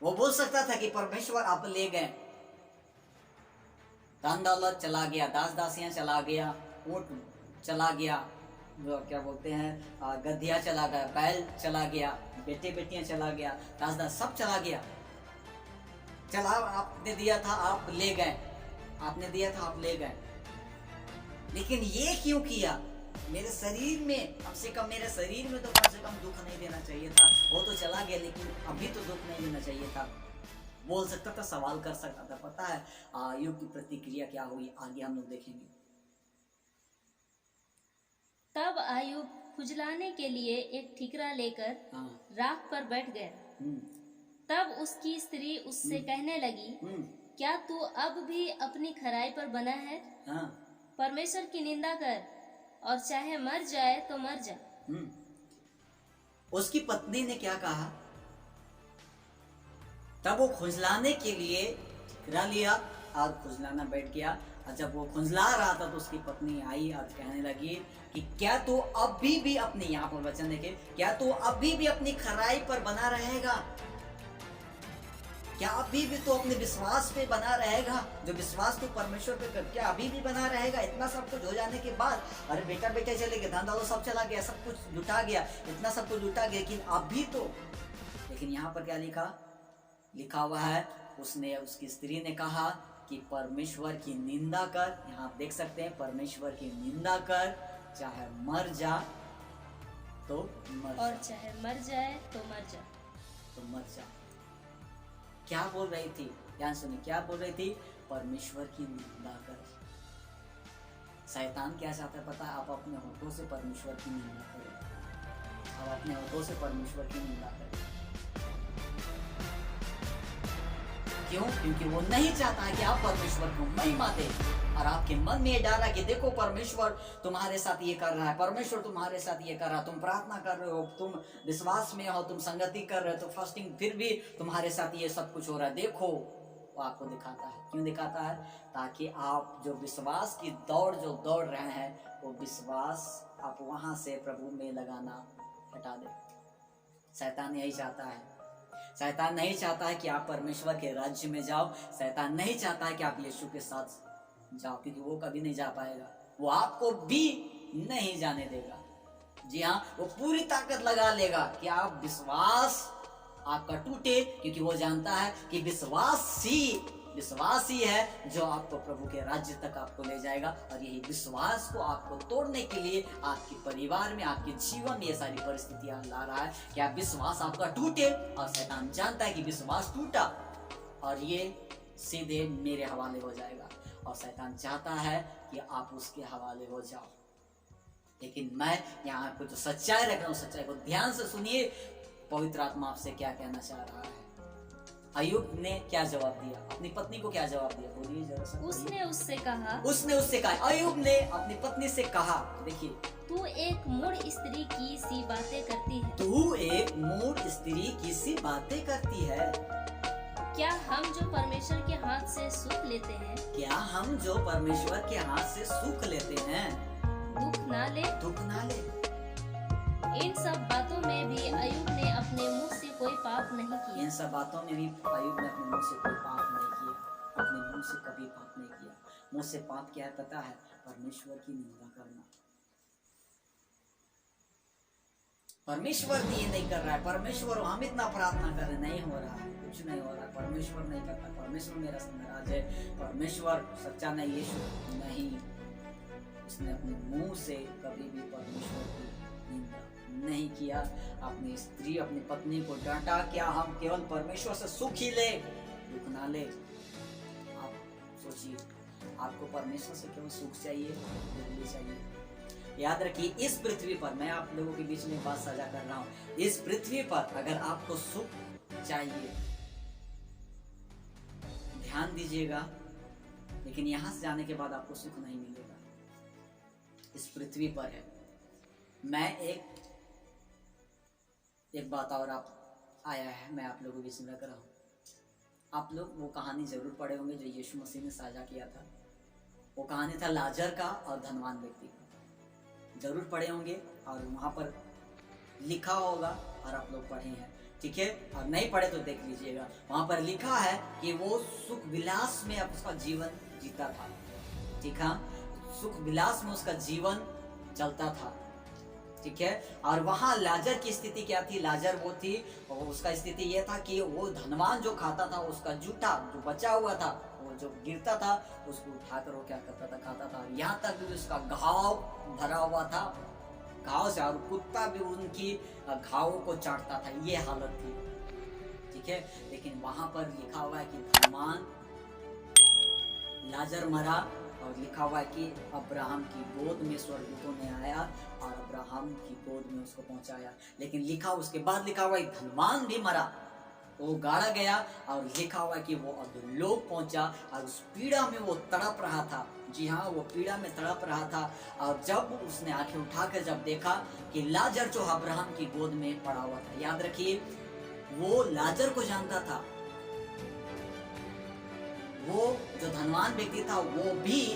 वो बोल सकता था कि परमेश्वर आप ले गए, धन दौलत चला गया, दास दासियां चला गया, ऊंट चला गया, जो क्या बोलते हैं गधिया चला गया, बैल चला गया, बेटे बेटियां चला गया, दास दास सब चला गया। चला आपने दिया था आप ले गए, आपने दिया था आप ले गए, लेकिन ये क्यों किया? मेरे शरीर में, कम से कम मेरे शरीर में तो कम से कम दुख नहीं देना चाहिए था। वो तो चला गया, लेकिन अभी तो दुख नहीं देना चाहिए था। बोल सकता था, सवाल कर सकता था। पता है अय्यूब की प्रतिक्रिया क्या हुई, आगे हम लोग देखेंगे। तब अय्यूब खुजलाने के लिए एक ठीकरा लेकर हाँ। राख पर बैठ गया। हम्म, तब उसकी स्त्री उससे कहने लगी, हम्म, क्या तू अब भी अपनी खराई पर बना है? हाँ, परमेश्वर की निंदा कर और चाहे मर जाए तो मर जा। हम्म। उसकी पत्नी ने क्या कहा? तब वो खुजलाने के लिए ठिकरा लिया और खुजलाना बैठ गया। और जब वो खुजला रहा था तो उसकी पत्नी आई और कहने लगी कि क्या तू अभी भी अपने, यहाँ पर वचन देखे, क्या तू अभी भी अपनी खराई पर बना रहेगा? क्या अभी भी तो अपने विश्वास पे बना रहेगा? जो विश्वास तो परमेश्वर पे कर, क्या अभी भी बना रहेगा? इतना सब कुछ हो जाने के बाद, अरे बेटा बेटे चले गए, धन दौलत सब चला गया, सब कुछ लुटा गया, इतना सब कुछ लुटा गया, लेकिन अभी तो, लेकिन यहाँ पर क्या लिखा हुआ है, उसने, उसकी स्त्री ने कहा कि परमेश्वर की निंदा कर। यहाँ आप देख सकते हैं, परमेश्वर की निंदा कर, चाहे मर जा तो मर और जा, चाहे मर जाए तो मर जा। तो मर जा। क्या बोल रही थी? ध्यान सुनिए, क्या बोल रही थी? परमेश्वर की निंदा कर। शैतान क्या चाहता है पता है? आप अपने होठों से परमेश्वर की निंदा करें, आप अपने होठों से परमेश्वर की निंदा करें। क्यों? क्योंकि वो नहीं चाहता है कि आप परमेश्वर को महिमा दें, और आपके मन में ये डाला कि देखो परमेश्वर तुम्हारे साथ ये कर रहा है, परमेश्वर तुम्हारे साथ ये कर रहा है, तुम प्रार्थना कर रहे हो, तुम विश्वास में हो, तुम संगति कर रहे हो, तो फास्टिंग, फिर भी तुम्हारे साथ ये सब कुछ हो रहा है। देखो, वो आपको दिखाता है। क्यों दिखाता है? ताकि आप जो विश्वास की दौड़ जो दौड़ रहे हैं, वो विश्वास आप वहां से प्रभु में लगाना हटा दे। शैतान यही चाहता है। शैतान नहीं चाहता है कि आप परमेश्वर के राज्य में जाओ। शैतान नहीं चाहता है कि आप यीशु के साथ जाओ, क्योंकि वो कभी नहीं जा पाएगा, वो आपको भी नहीं जाने देगा। जी हाँ, वो पूरी ताकत लगा लेगा कि आप विश्वास आपका टूटे, क्योंकि वो जानता है कि विश्वास ही है जो आपको प्रभु के राज्य तक आपको ले जाएगा। और यही विश्वास को आपको तोड़ने के लिए आपके परिवार में, आपके जीवन में ये सारी परिस्थितियां ला रहा है कि आप विश्वास आपका टूटे। और शैतान जानता है कि विश्वास टूटा और ये सीधे मेरे हवाले हो जाएगा, और शैतान चाहता है कि आप उसके हवाले हो जाओ। लेकिन मैं यहाँ आपको जो सच्चाई रख रहा हूँ, सच्चाई को ध्यान से सुनिए। पवित्र आत्मा आपसे क्या कहना चाह रहा है? अय्यूब ने क्या जवाब दिया? अपनी पत्नी को क्या जवाब दिया? बोलिए जरा सा। उसने उससे कहा, अय्यूब ने अपनी पत्नी से कहा, देखिए, तू एक मूढ़ स्त्री की सी बातें करती है। तू एक मूढ़ स्त्री की सी बातें करती है। क्या हम जो परमेश्वर के हाथ से सुख लेते हैं, क्या हम जो परमेश्वर के हाथ से सुख लेते हैं, दुख ना ले? दुख ना ले? इन सब बातों में भी अय्यूब ने अपने मुंह से कोई पाप नहीं किया। इन सब बातों में भी अय्यूब ने अपने मुंह से कोई पाप नहीं किया, अपने मुंह से कभी पाप नहीं किया। मुंह से पाप क्या है पता है? परमेश्वर की निंदा करना। परमेश्वर ये नहीं कर रहा है, परमेश्वर, हम इतना प्रार्थना कर रहे, नहीं हो रहा है, कुछ नहीं हो रहा है, परमेश्वर नहीं करता, परमेश्वर मेरा से नाराज है, परमेश्वर सच्चा नहीं, यीशु नहीं। उसने अपने मुंह से कभी भी परमेश्वर की निंदा नहीं किया। अपनी स्त्री, अपनी पत्नी को डांटा, क्या हम केवल परमेश्वर से सुख ही ले, दुख ना ले? आप सोचिए, आपको परमेश्वर से केवल सुख चाहिए, दुख भी चाहिए? याद रखिए, इस पृथ्वी पर, मैं आप लोगों के बीच में बात साझा कर रहा हूँ, इस पृथ्वी पर अगर आपको सुख चाहिए, ध्यान दीजिएगा, लेकिन यहां से जाने के बाद आपको सुख नहीं मिलेगा। इस पृथ्वी पर है। मैं एक बात और आप आया है, मैं आप लोगों की सुन रहा हूँ। आप लोग वो कहानी जरूर पढ़े होंगे जो यीशु मसीह ने साझा किया था। वो कहानी था लाजर का और धनवान व्यक्ति का। जरूर पढ़े होंगे और वहाँ पर लिखा होगा और आप लोग पढ़े हैं, ठीक है। और नहीं पढ़े तो देख लीजिएगा, वहाँ पर लिखा है कि वो सुख विलास में उसका जीवन जीता था, ठीक है। सुख विलास में उसका जीवन चलता था, ठीक है। और वहाँ लाजर की स्थिति क्या थी? लाजर वो थी, और उसका स्थिति ये था कि वो धनवान जो खाता था उसका जूठा जो बचा हुआ था, वो जो गिरता था उसको उठाकर वो क्या करता था? खाता था। यहाँ तक भी उसका घाव भरा हुआ था, घाव से, और कुत्ता भी उनकी घावों को चाटता था, ये हालत थी, ठीक है। लेकिन वहां पर लिखा हुआ है कि धनवान लाजर मरा, और लिखा हुआ है कि अब्राहम की गोद में स्वर्गदूतों ने आया और अब्राहम की गोद में उसको पहुंचाया। लेकिन लिखा, उसके बाद लिखा हुआ है धनवान भी मरा, वो गाड़ा गया, और लिखा हुआ है कि वो अधोलोक पहुंचा और उस पीड़ा में वो तड़प रहा था। जी हाँ, वो पीड़ा में तड़प रहा था। और जब उसने आंखें उठाकर जब देखा कि लाजर जो अब्राहम की गोद में पड़ा हुआ था, याद रखिए वो लाजर को जानता था, वो जो धनवान व्यक्ति था वो भी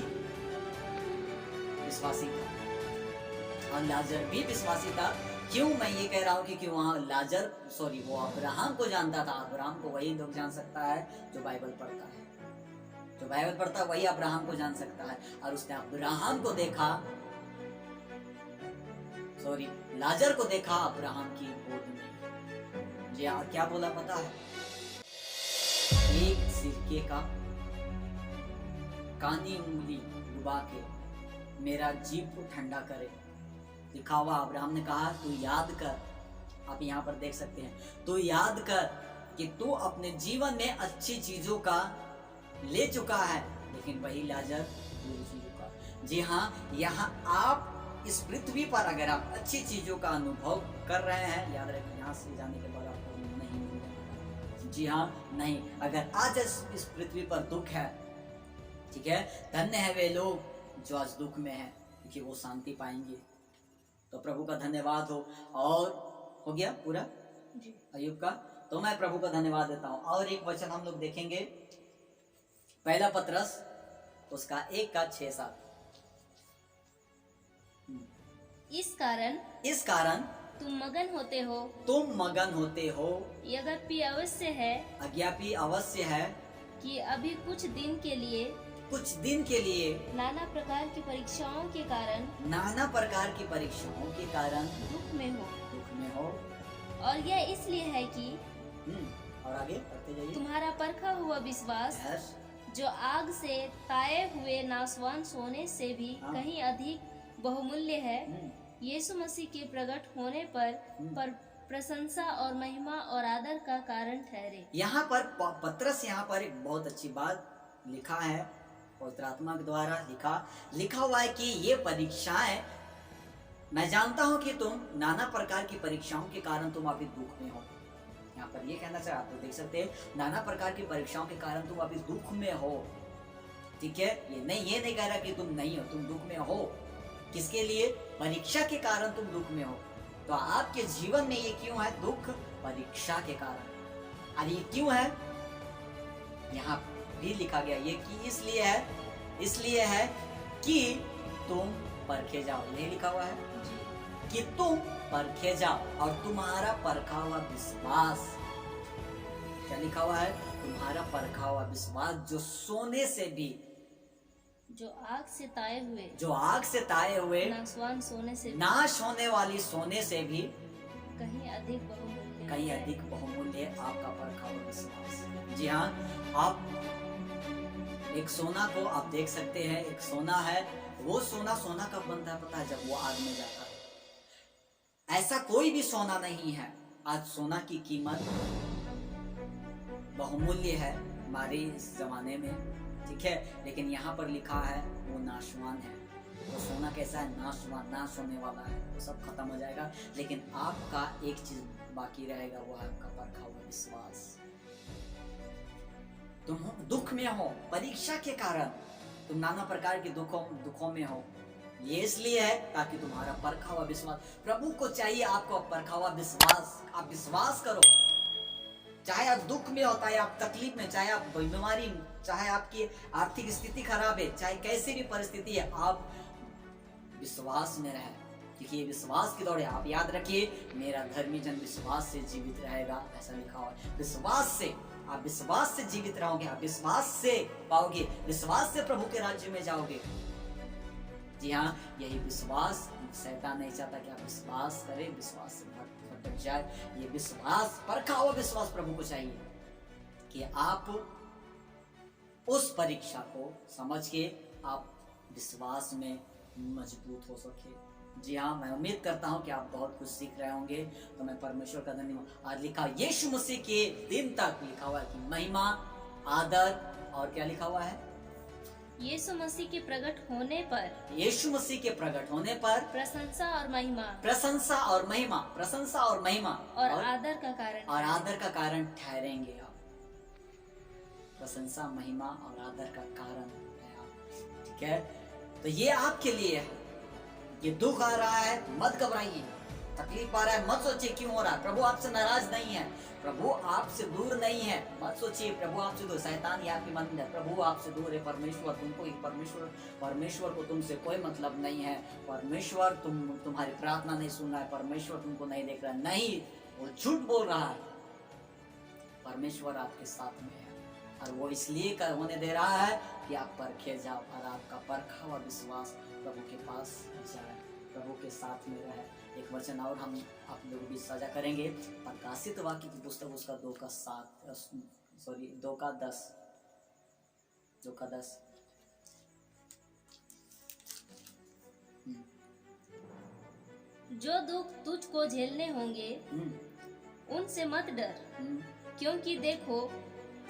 विश्वासी था और लाजर भी विश्वासी था। क्यों मैं ये कह रहा हूँ कि वहाँ वो अब्राहम को जानता था। अब्राहम को वही लोग जान सकता है जो बाइबल पढ़ता है, जो बाइबल पढ़ता है वही अब्राहम को जान सकता है। और उसने अब्राहम को देखा, लाजर को देखा अब्राहम की गोद में। जी हाँ, क्या बोला पता है? एक सिरके का कानी उंगली डुबा के मेरा जीभ को ठंडा करे। लिखा हुआ, अब्राहम ने कहा तू याद कर, आप यहाँ पर देख सकते हैं, तू याद कर कि तू अपने जीवन में अच्छी चीजों का ले चुका है, लेकिन वही लाजर दूर चुका। जी हाँ, यहाँ आप इस पृथ्वी पर अगर आप अच्छी चीजों का अनुभव कर रहे हैं, याद रखें यहाँ से जाने के बाद आपको नहीं मिलेगा। जी हाँ, नहीं, अगर आज इस पृथ्वी पर दुख है, ठीक है, धन्य है वे लोग जो आज दुख में हैं, क्योंकि वो शांति पाएंगे। तो प्रभु का धन्यवाद हो। और हो गया पूरा अय्यूब का, तो मैं प्रभु का धन्यवाद देता हूँ। और एक वचन हम लोग देखेंगे, पहला पत्रस उसका 1:6-7। इस कारण तुम मगन होते हो, यद्यपि अवश्य है कि अभी कुछ दिन के लिए नाना प्रकार की परीक्षाओं के कारण दुख में हो। और यह इसलिए है कि और आगे पढ़ते जाइए। तुम्हारा परखा हुआ विश्वास जो आग से ताए हुए नासवान सोने से भी कहीं अधिक बहुमूल्य है, यीशु मसीह के प्रकट होने पर प्रशंसा और महिमा और आदर का कारण ठहरे। यहाँ पर पत्रस यहाँ पर एक बहुत अच्छी बात लिखा है, पवित्र आत्मा के द्वारा लिखा हुआ है कि ये परीक्षाएं, मैं जानता हूँ कि तुम नाना प्रकार की परीक्षाओं के कारण तुम अभी दुख में हो। यहाँ पर ये कहना चाह, आप तो देख सकते हैं, नाना प्रकार की परीक्षाओं के कारण तुम अभी दुख में हो, ठीक है। ये नहीं कह रहा कि तुम नहीं हो, तुम दुख में हो। किसके लिए? परीक्षा के कारण तुम दुख में हो। तो आपके जीवन में ये क्यों है दुख? परीक्षा के कारण। और ये क्यों है? यहाँ भी लिखा गया ये कि इसलिए है कि तुम परखे जाओ। यही लिखा हुआ है कि तुम परखे जाओ, और तुम्हारा परखा हुआ विश्वास, क्या लिखा हुआ है? तुम्हारा परखा हुआ विश्वास जो सोने से भी, जो आग से ताए हुए नाश होने वाली सोने से भी कहीं अधिक बहुमूल्य है आपका परखा हुआ विश्वास। जी हाँ, आप एक सोना को आप देख सकते हैं, एक सोना है, वो सोना कब बनता है पता है? जब वो आग में जाता है। ऐसा कोई भी सोना नहीं है। आज सोना की कीमत बहुमूल्य है हमारे इस जमाने में, ठीक है। लेकिन यहाँ पर लिखा है वो नाशवान है। वो सोना कैसा है? नाशवान, नाश होने वाला है, वो सब खत्म हो जाएगा। लेकिन आपका एक चीज बाकी रहेगा, वो है आपका परखा हुआ विश्वास। तुम दुख में हो परीक्षा के कारण, तुम नाना प्रकार के दुखों में हो। ये इसलिए है ताकि तुम्हारा परखा हुआ विश्वास, प्रभु को चाहिए आपको परखा हुआ विश्वास। आप विश्वास करो, चाहे आप दुख में हो, चाहे आप तकलीफ में, चाहे आप बीमारी, चाहे आपकी आर्थिक स्थिति खराब है, चाहे कैसी भी परिस्थिति है, आप विश्वास में रहे, क्योंकि ये विश्वास की दौड़ है। आप याद रखिए, मेरा धर्मी जन विश्वास से जीवित रहेगा, ऐसा लिखा हुआ है। विश्वास से, आप विश्वास से जीवित रहोगे, आप विश्वास से पाओगे, विश्वास से प्रभु के राज्य में जाओगे। जी हाँ, यही विश्वास, शैतान नहीं चाहता कि आप विश्वास करें, विश्वास से भटक जाए। ये विश्वास, परखा हुआ विश्वास प्रभु को चाहिए कि आप उस परीक्षा को समझ के आप विश्वास में मजबूत हो सके। जी हाँ, मैं उम्मीद करता हूँ कि आप बहुत कुछ सीख रहे होंगे, तो मैं परमेश्वर का धन्यवाद। आज लिखा यीशु मसीह के दिन तक लिखा हुआ है कि महिमा, आदर और क्या लिखा हुआ है, यीशु मसीह के प्रकट होने पर, यीशु मसीह के प्रकट होने पर प्रशंसा और महिमा, प्रशंसा और महिमा, प्रशंसा और महिमा और आदर का कारण, और आदर का कारण ठहरेंगे आप। प्रशंसा, महिमा और आदर का कारण है आप। ठीक है, तो ये आपके लिए है। ये दुख आ रहा है, मत घबराइए। तकलीफ आ रहा है, मत सोचिए क्यों हो रहा है। प्रभु आपसे नाराज नहीं है, प्रभु आपसे दूर नहीं है। मत सोचिए प्रभु आपसे दूर, शैतान ही आपकी मंदिर है। प्रभु आपसे दूर है, परमेश्वर तुमको ही, परमेश्वर को तुमसे कोई मतलब नहीं है। परमेश्वर तुम्हारी प्रार्थना नहीं सुन रहा है, परमेश्वर तुमको नहीं देख रहा है। नहीं, वो झूठ बोल रहा है। परमेश्वर आपके साथ में है, और वो इसलिए होने दे रहा है कि आप परखे जाओ और आपका परखा हुआ विश्वास प्रभु के पास जाए, प्रभु के साथ में रहे। एक वचन और हम आप लोग भी साझा करेंगे। प्रकाशित वाक्य की पुस्तक उसका 2:10। जो दुख तुझको झेलने होंगे उनसे मत डर, क्योंकि देखो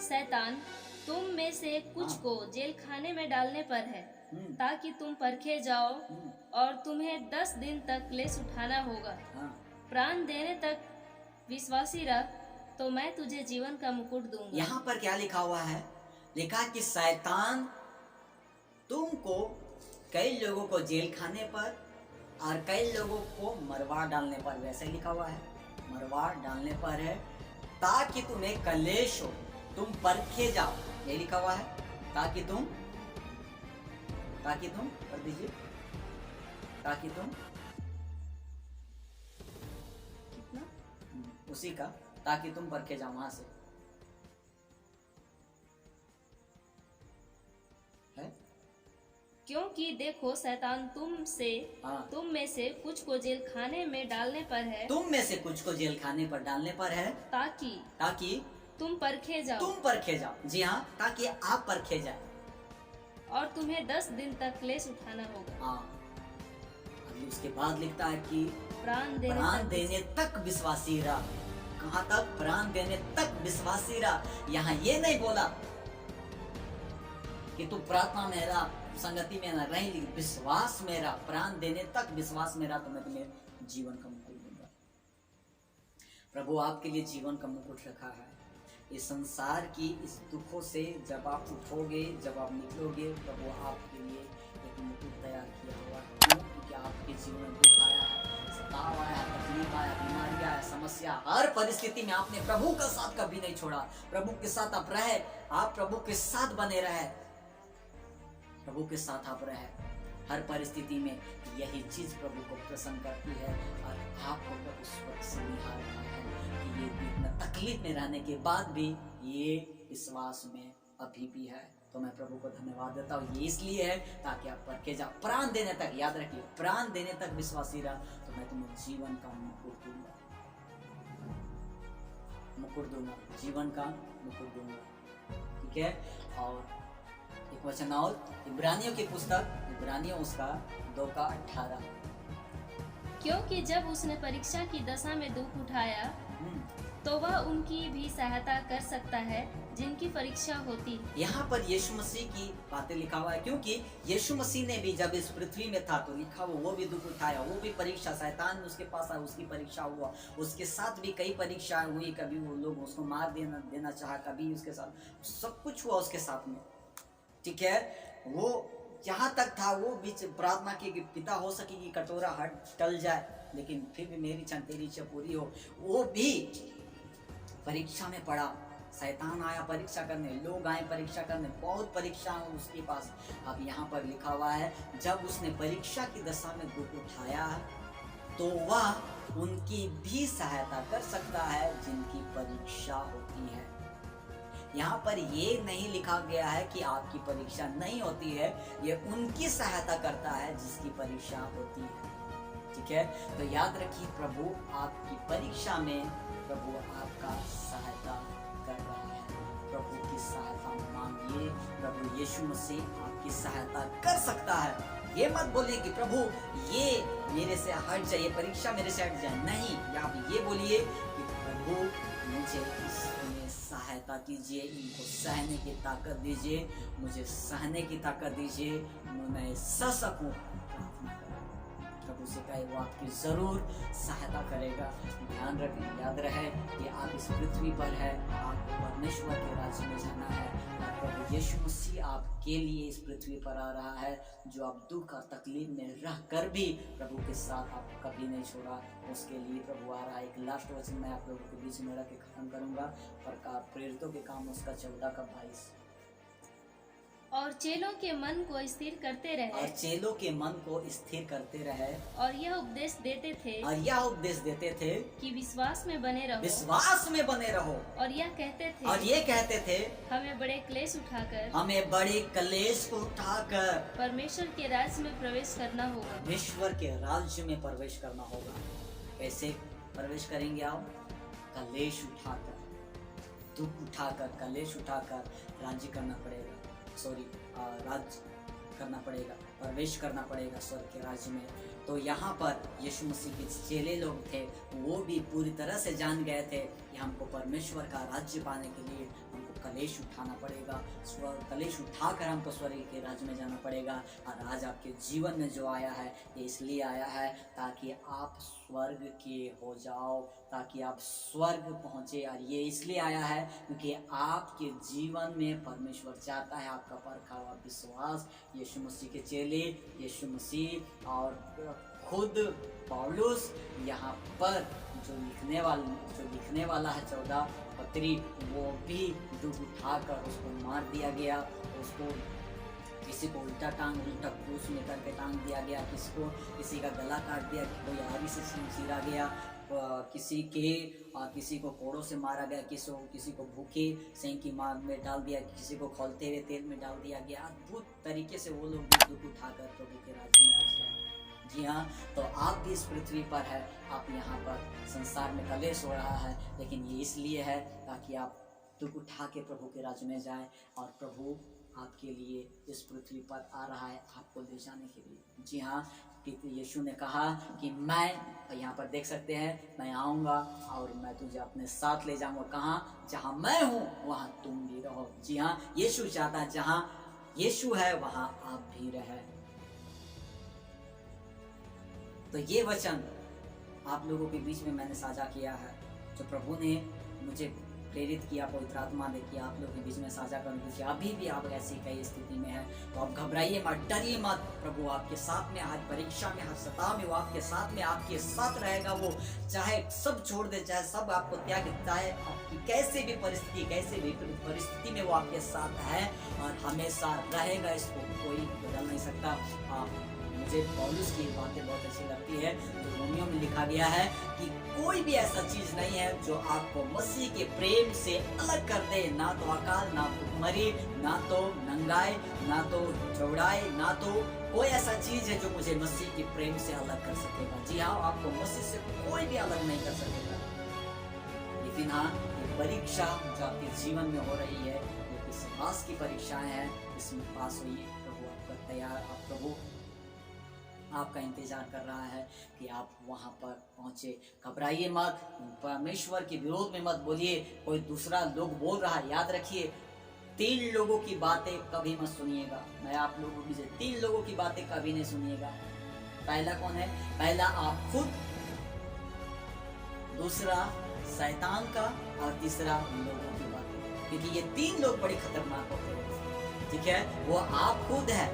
शैतान तुम में से कुछ को जेल खाने में डालने पर है, ताकि तुम परखे जाओ, और तुम्हें 10 दिन तक क्लेश उठाना होगा। प्राण देने तक विश्वासी रह, तो मैं तुझे जीवन का मुकुट दूंगा। यहाँ पर क्या लिखा हुआ है? लिखा कि शैतान तुमको, कई लोगों को जेल खाने पर और कई लोगों को मरवा डालने पर, वैसे लिखा हुआ है, मरवा डालने पर है, ताकि तुम्हें कलेश हो, तुम परखे जाओ। ये लिखा हुआ है, ताकि तुम कर दीजिए, ताकि तुम कितना उसी का, ताकि तुम परखे जाओ। वहां से है, क्योंकि देखो शैतान तुम में से कुछ को जेल खाने में डालने पर है, तुम में से कुछ को जेल खाने पर डालने पर है, ताकि तुम परखे जाओ। जी हाँ, ताकि आप परखे जाए, और तुम्हें 10 दिन तक क्लेश उठाना होगा। हाँ, अभी उसके बाद लिखता है कि प्राण देने तक विश्वासी रहा। कहाँ तक? प्राण देने तक विश्वासी रहा। यहाँ ये नहीं बोला कि तू प्रार्थना में रहा, संगति में न रही, विश्वास में रहा, प्राण देने तक विश्वास में रहा, तो मैं तुम्हें जीवन का मुकुट दूंगा। प्रभु आपके लिए जीवन का मुकुट रखा है। इस संसार की इस दुखों से जब आप उठोगे, जब आप निकलोगे, प्रभु आपके लिए एक मुकुट तैयार किया हुआ है। क्यों? क्योंकि आपके जीवन में दुख आया है, सताव आया है, तकलीफ आया, बीमारी आया, समस्या, हर परिस्थिति में आपने प्रभु का साथ कभी नहीं छोड़ा। प्रभु के साथ आप रहे, आप प्रभु के साथ बने रहे, प्रभु के साथ आप रहे हर परिस्थिति में। यही चीज प्रभु को प्रसन्न करती है, और आपको प्रभु स्वर्ग से निहार रहा है कि ये इतना तकलीफ में रहने के बाद भी ये विश्वास में अभी भी है। तो मैं प्रभु को धन्यवाद देता हूँ। ये इसलिए है ताकि आप परखे जाओ, प्राण देने तक, याद रखिए, प्राण देने तक विश्वासी रहा, तो मैं तुम्हें जीवन का मुकुट दूंगा, जीवन का मुकुट दूंगा। ठीक है, और एक वचन और, इब्रानियों की पुस्तक, इब्रानियों उसका 2:18। क्योंकि जब उसने परीक्षा की दशा में दुख उठाया, तो वह उनकी भी सहायता कर सकता है जिनकी परीक्षा होती। यहाँ पर यीशु मसीह की बातें लिखा हुआ है, क्योंकि यीशु मसीह ने भी जब इस पृथ्वी में था तो लिखा वो भी दुख उठाया, वो भी परीक्षा, शैतान उसके पास आया, उसकी परीक्षा हुआ, उसके साथ भी कई परीक्षाएं हुई। कभी वो लोग उसको मार देना चाहा, कभी उसके साथ सब कुछ हुआ उसके साथ में। ठीक है, वो जहाँ तक था वो बीच प्रार्थना की कि पिता हो सके कि कटोरा हट टल जाए, लेकिन फिर भी मेरी इच्छा तेरी इच्छा पूरी हो। वो भी परीक्षा में पड़ा, शैतान आया परीक्षा करने, लोग आए परीक्षा करने, बहुत परीक्षा उसके पास। अब यहाँ पर लिखा हुआ है, जब उसने परीक्षा की दशा में दुख उठाया, तो वह उनकी भी सहायता कर सकता है जिनकी परीक्षा होती है। यहाँ पर ये नहीं लिखा गया है कि आपकी परीक्षा नहीं होती है, ये उनकी सहायता करता है जिसकी परीक्षा होती है। ठीक है, तो याद रखिए प्रभु आपकी परीक्षा में प्रभु आपका सहायता कर रहा है। प्रभु की सहायता मांगिए, प्रभु यीशु मसीह आपकी सहायता कर सकता है। ये मत बोलिए कि प्रभु ये मेरे से हट जाए, ये परीक्षा मेरे से हट जाए, नहीं, आप ये बोलिए कि प्रभु मुझे इसमें सहायता कीजिए, इनको सहने की ताकत दीजिए, मुझे सहने की ताकत दीजिए, मैं सह सकूं। प्रार्थना करें, प्रभु से कहे वो आपकी जरूर सहायता करेगा। ध्यान रखें, याद रहे कि आप इस पृथ्वी पर है, आपको परमेश्वर के राज्य में जाना है। प्रभु यीशु मसीह आपके लिए इस पृथ्वी पर आ रहा है, जो आप दुख और तकलीफ में रह कर भी प्रभु के साथ आप कभी नहीं छोड़ा, उसके लिए प्रभु आ रहा है। एक लास्ट वचन मैं आप लोगों के बीच में रख के खत्म करूंगा। प्रकार प्रेरितों के काम उसका 14 का 22। और चेलों के मन को स्थिर करते रहे, और चेलों के मन को स्थिर करते रहे, और यह उपदेश देते थे और यह उपदेश देते थे कि विश्वास में बने रहो, विश्वास में बने रहो, और यह कहते थे और ये कहते थे हमें बड़े क्लेश उठाकर हमें बड़े कलेश को उठाकर परमेश्वर के राज्य में प्रवेश करना होगा। परमेश्वर के राज्य में प्रवेश करना होगा। कैसे प्रवेश करेंगे आप? कलेश उठाकर, दुख उठाकर, कलेश उठाकर राज्य करना पड़ेगा, राज्य करना पड़ेगा, प्रवेश करना पड़ेगा स्वर्ग के राज्य में। तो यहाँ पर यीशु मसीह के चेले लोग थे, वो भी पूरी तरह से जान गए थे कि हमको परमेश्वर का राज्य पाने के लिए हमको कलेश उठाना पड़ेगा, कलेश उठाकर हमको स्वर्ग के राज्य में जाना पड़ेगा। और आज आपके जीवन में जो आया है, ये इसलिए आया है ताकि आप स्वर्ग के हो जाओ, ताकि आप स्वर्ग पहुँचे। और ये इसलिए आया है क्योंकि आपके जीवन में परमेश्वर चाहता है आपका परखा हुआ विश्वास। यीशु मसीह के चेले, यीशु मसीह और खुद पौलुस यहाँ पर जो लिखने वाला है 14 पत्री, वो भी दुख उठाकर उसको मार दिया गया, उसको किसी को उल्टा क्रूस में करके टांग दिया गया, किसी का गला काट दिया, कोई आरी से चीरा गया, किसी को कोड़ों से मारा गया, किसी को भूखे सेंक की मार में डाल दिया, किसी को खौलते हुए तेल में डाल दिया गया। अद्भुत तरीके से वो लोग भी दुख उठाकर प्रभु के राज्य में आ गए। जी हाँ, तो आप भी इस पृथ्वी पर है, आप यहाँ पर संसार में कलेश हो रहा है, लेकिन ये इसलिए है ताकि आप दुख उठा के प्रभु के राज्य में जाए। और प्रभु आपके लिए इस पृथ्वी पर आ रहा है आपको ले जाने के लिए। जी हाँ, यीशु ने कहा कि मैं, यहाँ पर देख सकते हैं, मैं आऊँगा और मैं तुझे अपने साथ ले जाऊँगा। कहाँ? जहाँ मैं हूँ वहाँ तुम भी रहो। जी हाँ, यीशु चाहता है जहाँ यीशु है वहाँ आप भी रहे। तो ये वचन आप लोगों के बीच में मैंने साझा किया है, जो प्रभु ने मुझे प्रेरित किया, पवित्र आत्मा ने किया आप लोगों के बीच में साझा करूँ, क्योंकि अभी भी आप ऐसी कई स्थिति में हैं। तो आप घबराइए मत, डरिए मत, प्रभु आपके साथ में, हर परीक्षा में, हर सताव में वो आपके साथ रहेगा। वो चाहे सब छोड़ दे, चाहे सब आपको त्याग, चाहे आपकी कैसे भी परिस्थिति में वो आपके साथ है और हमेशा रहेगा। इसको कोई बदल नहीं सकता। मुझे पौलुस की बातें बहुत अच्छी लगती है, जो रोमियो में लिखा गया है कि कोई भी ऐसा चीज नहीं है जो आपको मसीह के प्रेम से अलग कर दे, ना तो अकाल, ना भुखमरी, ना तो नंगाई, ना तो चौड़ाई, ना तो कोई ऐसा चीज है जो मुझे मसीह के प्रेम से अलग कर सकेगा। जी हाँ, आपको मसीह से कोई भी अलग नहीं कर सकेगा। लेकिन हाँ, ये परीक्षा जो आपके जीवन में हो रही है, ये विश्वास की परीक्षाएं हैं, इसमें पास होइए। प्रभु आपका तैयार, प्रभु आपका इंतजार कर रहा है कि आप वहां पर पहुंचे। घबराइए मत, परमेश्वर के विरोध में मत बोलिए। कोई दूसरा लोग बोल रहा है, याद रखिए 3 लोगों की बातें कभी मत सुनिएगा। मैं आप लोगों की 3 लोगों की बातें कभी नहीं सुनिएगा। पहला कौन है? पहला आप खुद, दूसरा शैतान का, और तीसरा लोगों की बातें। क्योंकि ये 3 लोग बड़े खतरनाक होते हैं। ठीक है, वो आप खुद है,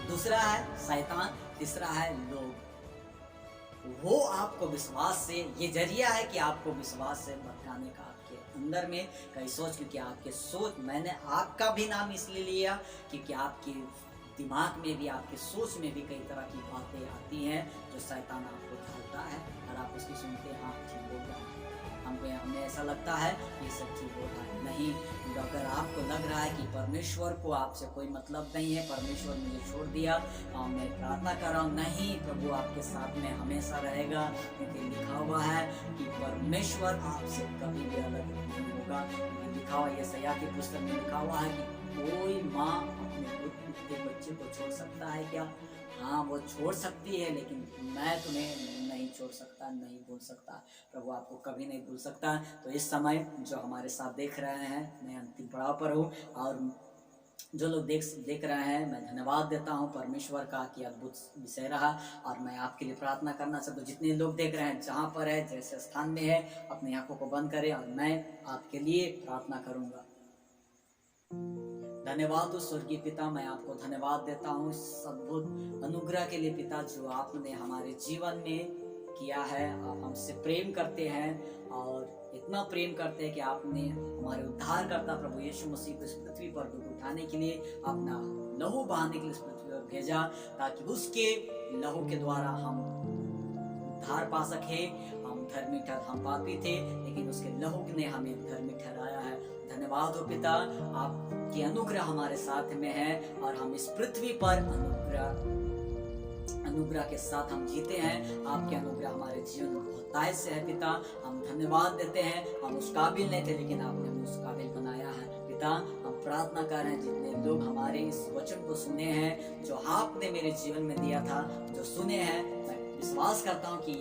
दूसरा है शैतान, तीसरा है लोग। वो आपको विश्वास से, ये जरिया है कि आपको विश्वास से भटकाने का आपके अंदर में कई सोच, क्योंकि आपके सोच, मैंने आपका भी नाम इसलिए लिया क्योंकि आपके दिमाग में भी, आपके सोच में भी कई तरह की बातें आती हैं जो शैतान आपको ढालता है और आप उसकी सुनते हैं, हाँ ठीक बोल रहा है, हमें ऐसा लगता है ये सब ठीक बोल रहा है। नहीं, अगर आपको लग रहा है कि परमेश्वर को आपसे कोई मतलब नहीं है, परमेश्वर मुझे छोड़ दिया, मैं प्रार्थना कर रहा हूँ, नहीं, प्रभु आपके साथ में हमेशा रहेगा, क्योंकि लिखा हुआ है कि परमेश्वर आपसे कभी भी अलग नहीं होगा। लिखा हुआ यशायाह की पुस्तक में लिखा हुआ है कि कोई माँ अपने दूध बच्चे को छोड़ सकता है क्या? हाँ, वो छोड़ सकती है, लेकिन मैं तुम्हें नहीं छोड़ सकता, नहीं भूल सकता। प्रभु आपको कभी नहीं भूल सकता। तो इस समय जो हमारे साथ देख रहे हैं, मैं अंतिम पड़ाव पर हूँ, और जो लोग देख रहे हैं, मैं धन्यवाद देता हूँ परमेश्वर का कि अद्भुत विषय रहा। और मैं आपके लिए प्रार्थना करना चाहता हूँ, जितने लोग देख रहे हैं, जहाँ पर है, जैसे स्थान में है, अपनी आंखों को बंद करें और मैं आपके लिए प्रार्थना करूँगा। धन्यवाद हो स्वर्गीय पिता, मैं आपको धन्यवाद देता हूँ इस अद्भुत अनुग्रह के लिए पिता, जो आपने हमारे जीवन में किया है। आप हमसे प्रेम करते हैं और इतना प्रेम करते हैं कि आपने हमारे उद्धारकर्ता प्रभु यीशु मसीह को इस पृथ्वी पर दुख उठाने के लिए, अपना लहू बहाने के लिए इस पृथ्वी पर भेजा, ताकि उसके लहू के द्वारा हम उद्धार पा सके। हम पापी थे, लेकिन उसके लहू ने हमें धर्मी ठहराया है। धन्यवाद हो पिता, आपकी अनुग्रह हमारे साथ में है और हम इस पृथ्वी पर अनुग्रह के साथ हम जीते हैं। आपके अनुग्रह हमारे जीवन में बहुतायत से है पिता। हम धन्यवाद देते हैं, हम उस काबिल नहीं थे, लेकिन आपने हमें उस काबिल बनाया है पिता। हम प्रार्थना कर रहे हैं, जितने लोग हमारे इस वचन को सुने हैं, जो आपने मेरे जीवन में दिया था, जो सुने हैं, मैं विश्वास करता हूँ कि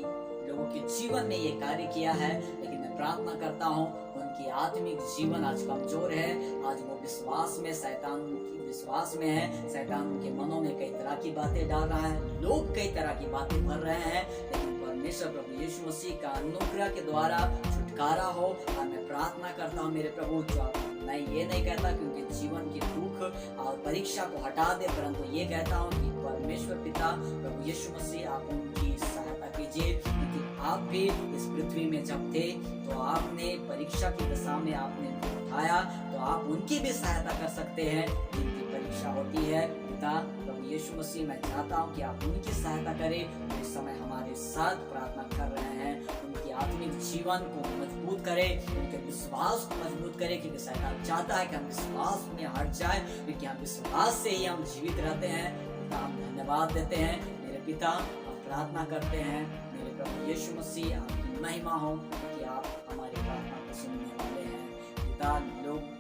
लोगों के जीवन में ये कार्य किया है। लेकिन मैं प्रार्थना करता हूँ, उनकी आत्मिक जीवन आज कमजोर है, आज वो विश्वास में, शैतान की विश्वास में है। शैतान उनके मनों में कई तरह की बातें डाल रहा है, लोग कई तरह की बातें भर रहे हैं, लेकिन परमेश्वर प्रभु यीशु मसीह का अनुग्रह के द्वारा छुटकारा हो। और मैं प्रार्थना करता हूँ मेरे प्रभु, जो मैं ये नहीं कहता कि उनके जीवन की दुख और परीक्षा को हटा दे, परंतु ये कहता हूँ कि परमेश्वर पिता प्रभु यीशु मसीह आप उनकी सहायता कीजिए, क्योंकि आप भी इस पृथ्वी में जब थे तो आपने परीक्षा की दशा में आपने उठाया, तो आप उनकी भी सहायता कर सकते हैं जिनकी परीक्षा होती है। पिता प्रभु यीशु मसीह, मैं चाहता हूँ कि आप उनकी सहायता करें। इस समय हमारे साथ प्रार्थना कर रहे हैं, उनकी आत्मिक जीवन को मजबूत करें, उनके विश्वास को मजबूत करें, क्योंकि शैतान चाहता है कि हम विश्वास में हट जाए, क्योंकि हम विश्वास से ही हम जीवित रहते हैं। पिता हम धन्यवाद देते हैं मेरे पिता, हम प्रार्थना करते हैं मेरे प्रभु यीशु मसीह, आपकी महिमा हो कि आप हमारी प्रार्थना को सुनने वाले हैं। पिता, लोग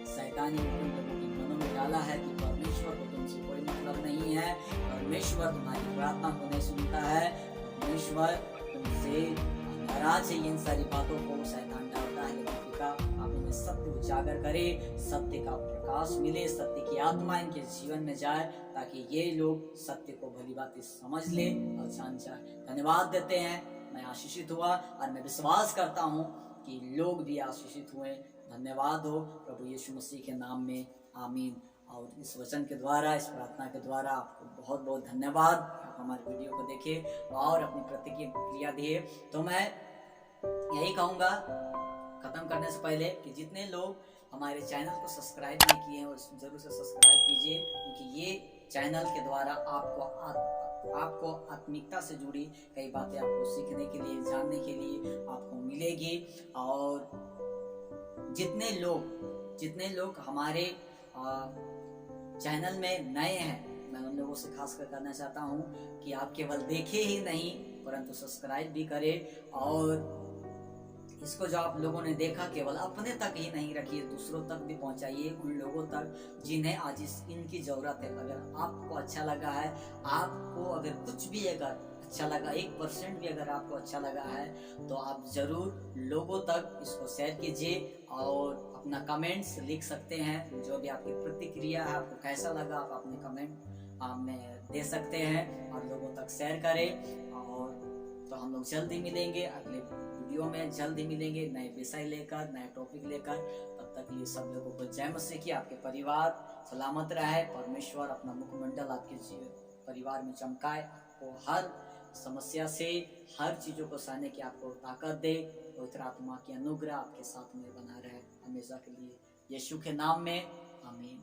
शैतानी उन लोगों के मनों में डाला है कि परमेश्वर को तुमसे कोई मतलब नहीं है, परमेश्वर तुम्हारी प्रार्थना को नहीं सुनता है, परमेश्वर तुमसे नाराज है। इन सारी बातों को शैतान डालता है, लेकिन पिता आप उन्हें सत्य उजागर करे, सत्य का प्रकाश मिले, सत्य की आत्मा इनके जीवन में जाए, ताकि ये लोग सत्य को भली बातें समझ ले और जान जाए। धन्यवाद देते हैं, मैं आशीषित हुआ और मैं विश्वास करता हूँ कि लोग भी आशीषित हुए। धन्यवाद हो प्रभु यीशु मसीह के नाम में, आमीन। और इस वचन के द्वारा, इस प्रार्थना के द्वारा आपको बहुत बहुत धन्यवाद। आप हमारे वीडियो को देखे और अपनी प्रतिक्रिया दिए। तो मैं यही कहूँगा खत्म करने से पहले कि जितने लोग हमारे चैनल को सब्सक्राइब नहीं किए हैं, वो जरूर से सब्सक्राइब कीजिए, क्योंकि ये चैनल के द्वारा आपको आत्मिकता से जुड़ी कई बातें आपको सीखने के लिए, जानने के लिए आपको मिलेगी। और जितने लोग हमारे चैनल में नए हैं, मैं उन लोगों से खासकर करना चाहता हूँ कि आप केवल देखे ही नहीं, परंतु सब्सक्राइब भी करें। और इसको जो आप लोगों ने देखा, केवल अपने तक ही नहीं रखिए, दूसरों तक भी पहुंचाइए, उन लोगों तक जिन्हें आज इनकी जरूरत है। अगर आपको अच्छा लगा है, आपको अगर कुछ भी अगर अच्छा लगा, 1% भी अगर आपको अच्छा लगा है, तो आप जरूर लोगों तक इसको शेयर कीजिए और अपना कमेंट्स लिख सकते हैं। जो भी आपकी प्रतिक्रिया है, आपको कैसा लगा, आप अपने कमेंट में दे सकते हैं और लोगों तक शेयर करें। और तो हम लोग जल्दी मिलेंगे, अगले वीडियो में जल्दी मिलेंगे, नए विषय लेकर, नए टॉपिक लेकर। तब तक लिए सब लोगों को जय मसीह की। आपके परिवार सलामत रहे, परमेश्वर अपना मुखमंडल आपके परिवार में चमकाए, आपको हर समस्या से, हर चीजों को सहने की आपको ताकत दे। पवित्र आत्मा की अनुग्रह आपके साथ में बना रहे हमेशा के लिए, यीशु के नाम में, आमीन।